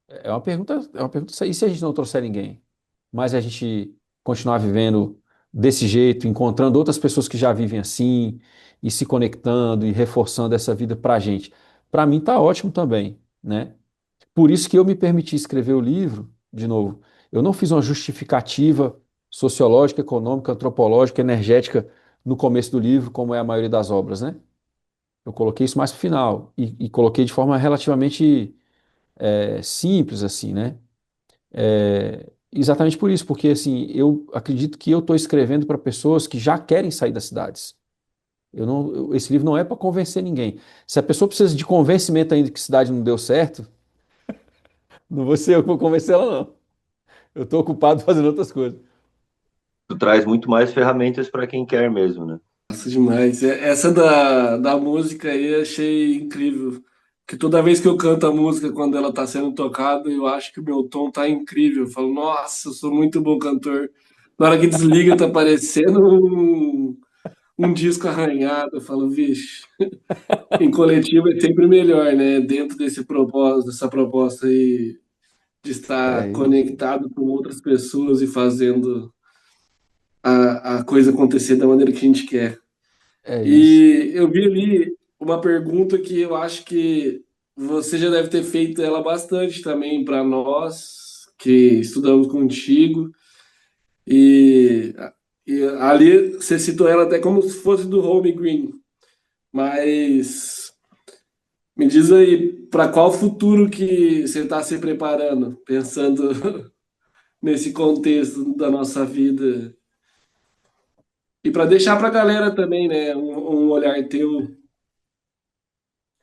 É uma pergunta, e se a gente não trouxer ninguém? Mas a gente continuar vivendo desse jeito, encontrando outras pessoas que já vivem assim, e se conectando e reforçando essa vida pra gente. Pra mim tá ótimo também, né? Por isso que eu me permiti escrever o livro, de novo. Eu não fiz uma justificativa sociológica, econômica, antropológica, energética no começo do livro, como é a maioria das obras, né? Eu coloquei isso mais para o final e coloquei de forma relativamente simples, assim, né? Exatamente por isso, porque assim, eu acredito que eu estou escrevendo para pessoas que já querem sair das cidades. Esse livro não é para convencer ninguém. Se a pessoa precisa de convencimento ainda que cidade não deu certo, não vou ser eu que vou convencer ela, não. Eu estou ocupado fazendo outras coisas. Tu traz muito mais ferramentas para quem quer mesmo, né? Nossa, demais. Essa da música aí eu achei incrível. Que toda vez que eu canto a música, quando ela tá sendo tocada, eu acho que o meu tom tá incrível. Eu falo, nossa, eu sou muito bom cantor. Na hora que desliga, tá parecendo um disco arranhado. Eu falo, vixe, em coletivo é sempre melhor, né? Dentro desse propósito, dessa proposta aí de É estar isso. conectado com outras pessoas e fazendo a coisa acontecer da maneira que a gente quer. É isso. E eu vi ali uma pergunta que eu acho que você já deve ter feito ela bastante também para nós que estudamos contigo. E, e ali você citou ela até como se fosse do Home Green. Mas me diz aí, para qual futuro que você está se preparando, pensando nesse contexto da nossa vida? E para deixar para a galera também, né, um olhar teu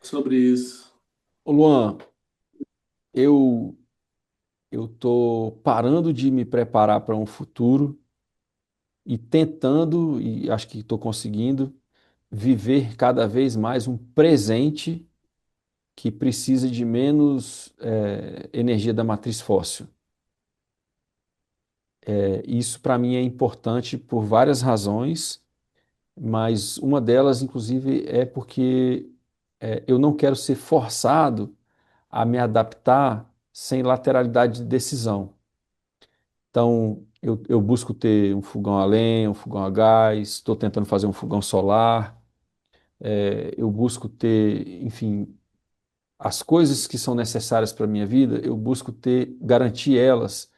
sobre isso. Ô Luan, eu eu tô parando de me preparar para um futuro e tentando, e acho que estou conseguindo, viver cada vez mais um presente que precisa de menos energia da matriz fóssil. Isso para mim é importante por várias razões, mas uma delas, inclusive, é porque eu não quero ser forçado a me adaptar sem lateralidade de decisão. Então, eu busco ter um fogão a lenha, um fogão a gás, estou tentando fazer um fogão solar, eu busco ter, enfim, as coisas que são necessárias para a minha vida, eu busco ter, garantir elas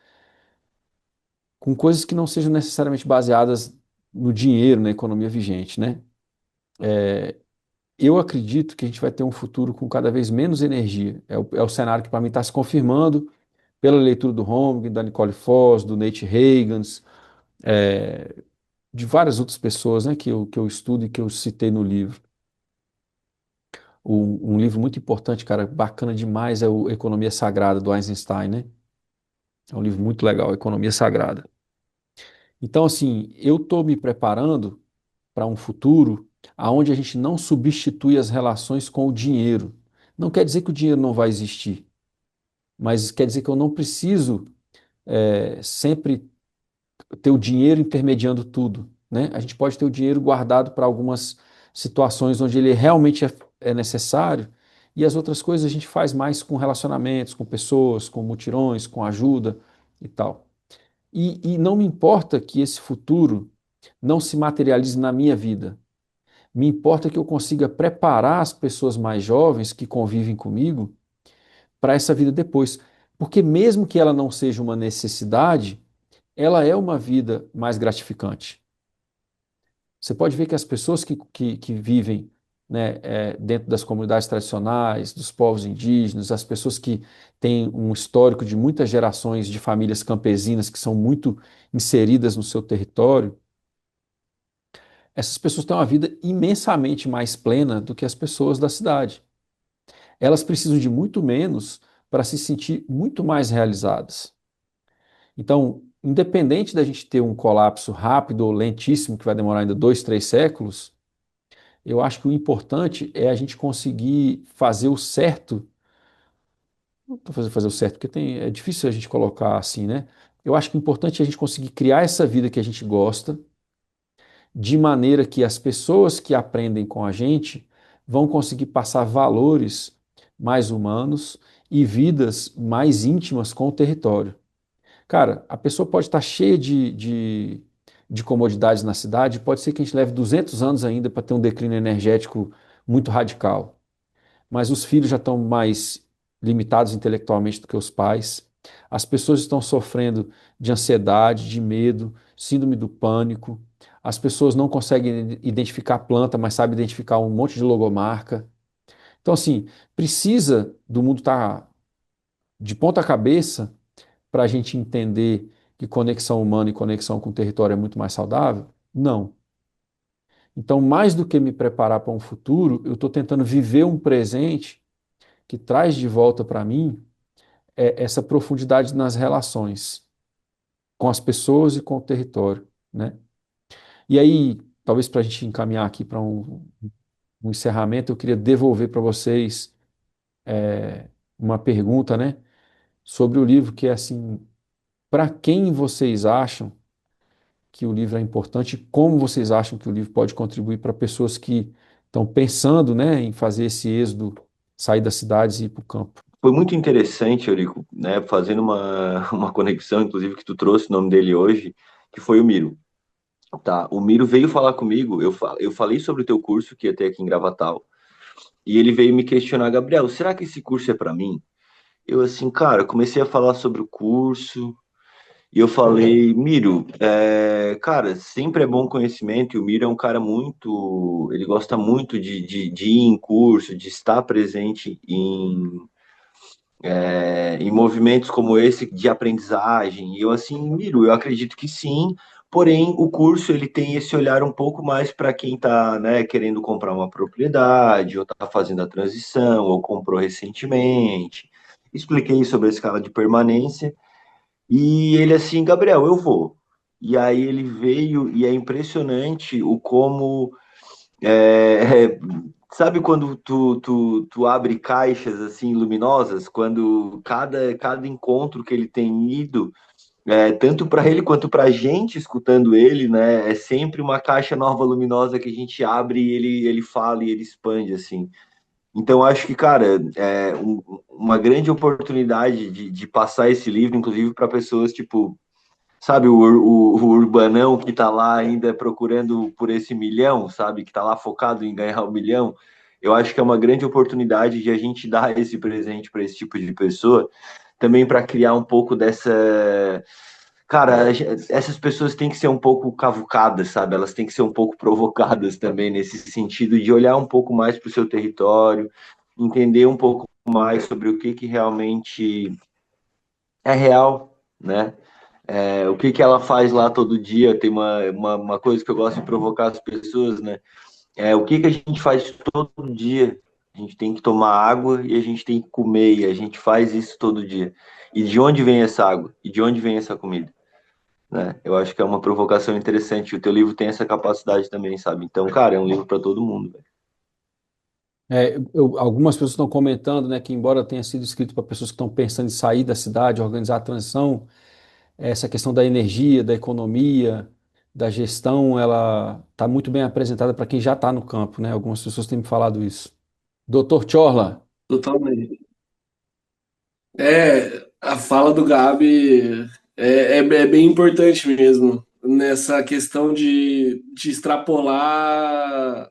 com coisas que não sejam necessariamente baseadas no dinheiro, na economia vigente, né? Eu acredito que a gente vai ter um futuro com cada vez menos energia. É o cenário que para mim está se confirmando pela leitura do Holmgren, da Nicole Foss, do Nate Reagans, é, de várias outras pessoas, né, que eu estudo e que eu citei no livro. Um livro muito importante, cara, bacana demais, é o Economia Sagrada, do Eisenstein, né? É um livro muito legal, Economia Sagrada. Então, assim, eu estou me preparando para um futuro onde a gente não substitui as relações com o dinheiro. Não quer dizer que o dinheiro não vai existir, mas quer dizer que eu não preciso sempre ter o dinheiro intermediando tudo, né? A gente pode ter o dinheiro guardado para algumas situações onde ele realmente é necessário, e as outras coisas a gente faz mais com relacionamentos, com pessoas, com mutirões, com ajuda e tal. E não me importa que esse futuro não se materialize na minha vida. Me importa que eu consiga preparar as pessoas mais jovens que convivem comigo para essa vida depois. Porque mesmo que ela não seja uma necessidade, ela é uma vida mais gratificante. Você pode ver que as pessoas que vivem, né, dentro das comunidades tradicionais, dos povos indígenas, as pessoas que têm um histórico de muitas gerações de famílias campesinas que são muito inseridas no seu território, essas pessoas têm uma vida imensamente mais plena do que as pessoas da cidade. Elas precisam de muito menos para se sentir muito mais realizadas. Então, independente da gente ter um colapso rápido ou lentíssimo, que vai demorar ainda 2, 3 séculos, eu acho que o importante é a gente conseguir fazer o certo. Não estou fazer o certo, porque é difícil a gente colocar assim, né? Eu acho que o importante é a gente conseguir criar essa vida que a gente gosta, de maneira que as pessoas que aprendem com a gente vão conseguir passar valores mais humanos e vidas mais íntimas com o território. Cara, a pessoa pode estar cheia de comodidades na cidade, pode ser que a gente leve 200 anos ainda para ter um declínio energético muito radical, mas os filhos já estão mais limitados intelectualmente do que os pais. As pessoas estão sofrendo de ansiedade, de medo, síndrome do pânico. As pessoas não conseguem identificar planta, mas sabem identificar um monte de logomarca. Então, assim, precisa do mundo estar de ponta cabeça para a gente entender que conexão humana e conexão com o território é muito mais saudável? Não. Então, mais do que me preparar para um futuro, eu estou tentando viver um presente que traz de volta para mim essa profundidade nas relações com as pessoas e com o território, né? E aí, talvez para a gente encaminhar aqui para um encerramento, eu queria devolver para vocês uma pergunta, né, sobre o livro, que é assim, para quem vocês acham que o livro é importante e como vocês acham que o livro pode contribuir para pessoas que estão pensando, né, em fazer esse êxodo, sair das cidades e ir para o campo? Foi muito interessante, Eurico, né, fazendo uma conexão, inclusive, que tu trouxe o nome dele hoje, que foi o Miro. Tá, o Miro veio falar comigo, eu falei sobre o teu curso que ia ter aqui em Gravatal, e ele veio me questionar, Gabriel, será que esse curso é para mim? Eu assim, cara, comecei a falar sobre o curso, e eu falei, Miro, cara, sempre é bom conhecimento, e o Miro é um cara muito, ele gosta muito de ir em curso, de estar presente em movimentos como esse de aprendizagem. E eu assim, Miro, eu acredito que sim, porém o curso ele tem esse olhar um pouco mais para quem está, né, querendo comprar uma propriedade, ou está fazendo a transição, ou comprou recentemente. Expliquei sobre a escala de permanência, e ele assim, Gabriel, eu vou. E aí ele veio, e é impressionante o como sabe quando tu abre caixas assim luminosas, quando cada encontro que ele tem ido, tanto para ele quanto para a gente escutando ele, né, é sempre uma caixa nova luminosa que a gente abre e ele fala e ele expande assim. Então acho que, cara, uma grande oportunidade de passar esse livro, inclusive para pessoas tipo sabe, o urbanão que está lá ainda procurando por esse milhão, sabe, que está lá focado em ganhar o milhão. Eu acho que é uma grande oportunidade de a gente dar esse presente para esse tipo de pessoa, também para criar um pouco dessa. Cara, essas pessoas têm que ser um pouco cavucadas, sabe? Elas têm que ser um pouco provocadas também, nesse sentido de olhar um pouco mais para o seu território, entender um pouco mais sobre o que realmente é real, né? O que ela faz lá todo dia. Tem uma coisa que eu gosto de provocar as pessoas, né? O que a gente faz todo dia? A gente tem que tomar água e a gente tem que comer, e a gente faz isso todo dia. E de onde vem essa água? E de onde vem essa comida? Né? Eu acho que é uma provocação interessante. O teu livro tem essa capacidade também, sabe? Então, cara, é um livro para todo mundo, velho. Algumas pessoas estão comentando, né, que embora tenha sido escrito para pessoas que estão pensando em sair da cidade, organizar a transição, essa questão da energia, da economia, da gestão, ela está muito bem apresentada para quem já está no campo, né? Algumas pessoas têm me falado isso. Doutor Chorla, Totalmente. A fala do Gabi é bem importante mesmo, nessa questão de extrapolar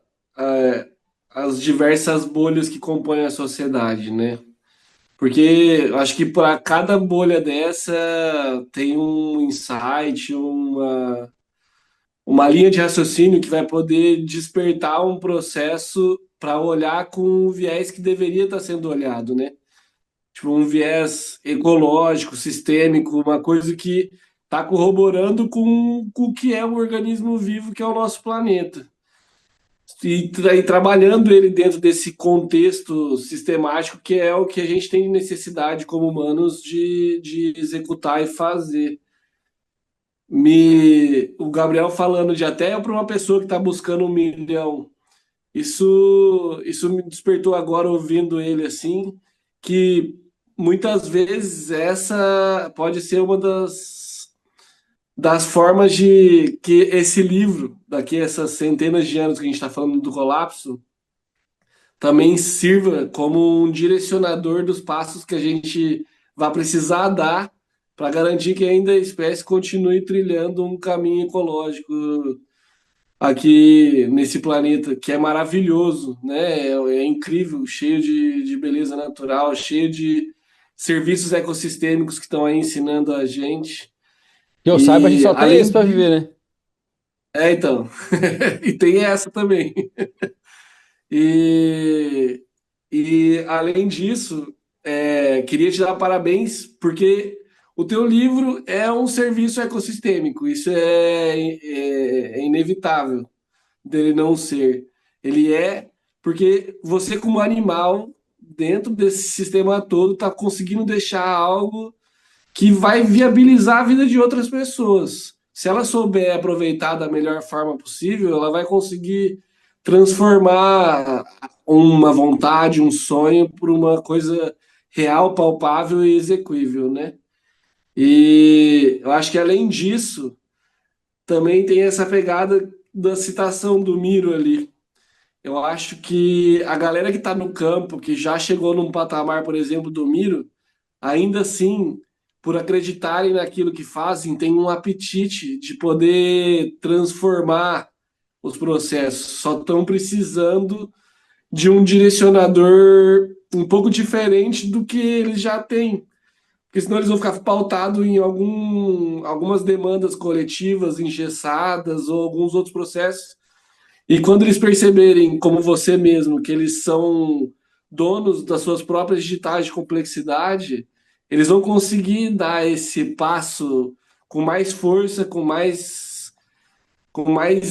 as diversas bolhas que compõem a sociedade, né? Porque eu acho que para cada bolha dessa tem um insight, uma linha de raciocínio que vai poder despertar um processo para olhar com o viés que deveria estar sendo olhado, né? Tipo, um viés ecológico, sistêmico, uma coisa que está corroborando com o que é o organismo vivo que é o nosso planeta. E trabalhando ele dentro desse contexto sistemático que é o que a gente tem necessidade como humanos de executar e fazer. O Gabriel falando de até para uma pessoa que está buscando 1 milhão, isso me despertou agora ouvindo ele assim, que muitas vezes essa pode ser uma das formas de que esse livro, daqui a essas centenas de anos que a gente está falando do colapso, também sirva como um direcionador dos passos que a gente vai precisar dar para garantir que ainda a espécie continue trilhando um caminho ecológico aqui nesse planeta, que é maravilhoso, né? É incrível, cheio de beleza natural, cheio de serviços ecossistêmicos que estão aí ensinando a gente. que eu saiba, a gente E só tem esse além para disso, viver, né? então, e tem essa também. E, e além disso, queria te dar parabéns, porque o teu livro é um serviço ecossistêmico, isso é inevitável dele não ser. Ele é porque você, como animal, dentro desse sistema todo, está conseguindo deixar algo que vai viabilizar a vida de outras pessoas. Se ela souber aproveitar da melhor forma possível, ela vai conseguir transformar uma vontade, um sonho, por uma coisa real, palpável e execuível, né? E eu acho que além disso, também tem essa pegada da citação do Miro ali. Eu acho que a galera que está no campo, que já chegou num patamar, por exemplo, do Miro, ainda assim, por acreditarem naquilo que fazem, tem um apetite de poder transformar os processos. Só estão precisando de um direcionador um pouco diferente do que eles já têm. Porque senão eles vão ficar pautados em algumas demandas coletivas engessadas ou alguns outros processos. E quando eles perceberem, como você mesmo, que eles são donos das suas próprias digitais de complexidade, eles vão conseguir dar esse passo com mais força, com mais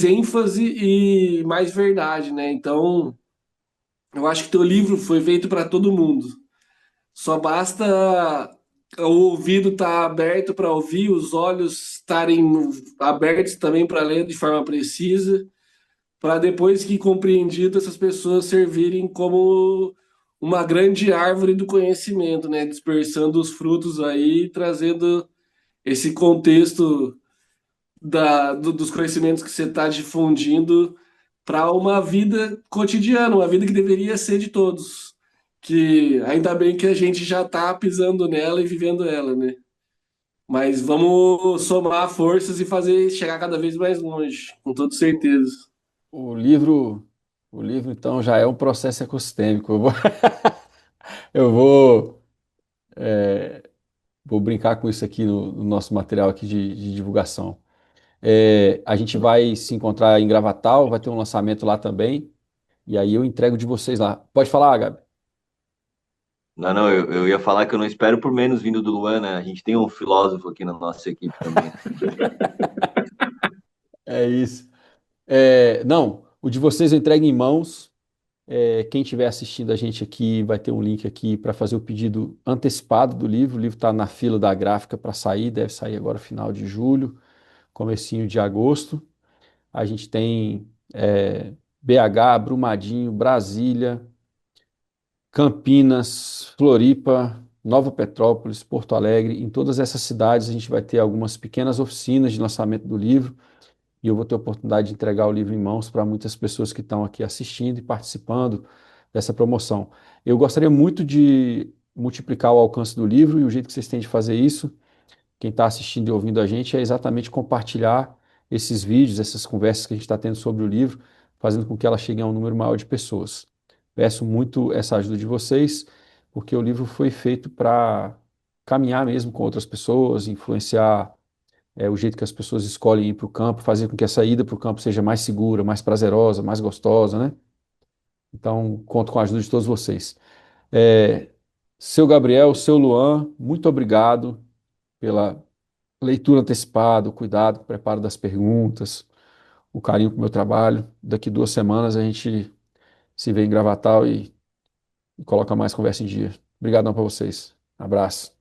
ênfase e mais verdade, né? Então, eu acho que teu livro foi feito para todo mundo. Só basta o ouvido estar aberto para ouvir, os olhos estarem abertos também para ler de forma precisa, para depois que compreendido essas pessoas servirem como uma grande árvore do conhecimento, né? Dispersando os frutos aí, trazendo esse contexto dos conhecimentos que você está difundindo para uma vida cotidiana, uma vida que deveria ser de todos. Que ainda bem que a gente já está pisando nela e vivendo ela, né? Mas vamos somar forças e fazer chegar cada vez mais longe, com toda certeza. O livro, o livro então já é um processo ecossistêmico. Eu vou, é, vou brincar com isso aqui no nosso material aqui de divulgação. A gente vai se encontrar em Gravatal, vai ter um lançamento lá também, e aí eu entrego de vocês lá. Pode falar, Gabi? Não, não, eu ia falar que eu não espero por menos vindo do Luan, né? A gente tem um filósofo aqui na nossa equipe também, né? É isso. Não, o de vocês eu entrego em mãos. Quem estiver assistindo a gente aqui vai ter um link aqui para fazer o pedido antecipado do livro. O livro está na fila da gráfica para sair, deve sair agora final de julho, comecinho de agosto. A gente tem BH, Brumadinho, Brasília, Campinas, Floripa, Nova Petrópolis, Porto Alegre. Em todas essas cidades a gente vai ter algumas pequenas oficinas de lançamento do livro e eu vou ter a oportunidade de entregar o livro em mãos para muitas pessoas que estão aqui assistindo e participando dessa promoção. Eu gostaria muito de multiplicar o alcance do livro e o jeito que vocês têm de fazer isso, quem está assistindo e ouvindo a gente, é exatamente compartilhar esses vídeos, essas conversas que a gente está tendo sobre o livro, fazendo com que ela chegue a um número maior de pessoas. Peço muito essa ajuda de vocês, porque o livro foi feito para caminhar mesmo com outras pessoas, influenciar o jeito que as pessoas escolhem ir para o campo, fazer com que essa ida para o campo seja mais segura, mais prazerosa, mais gostosa, né? Então, conto com a ajuda de todos vocês. É, Seu Gabriel, seu Luan, muito obrigado pela leitura antecipada, o cuidado, o preparo das perguntas, o carinho com o meu trabalho. Daqui 2 semanas a gente se vê em Gravatal e coloca mais conversa em dia. Obrigadão para vocês. Abraço.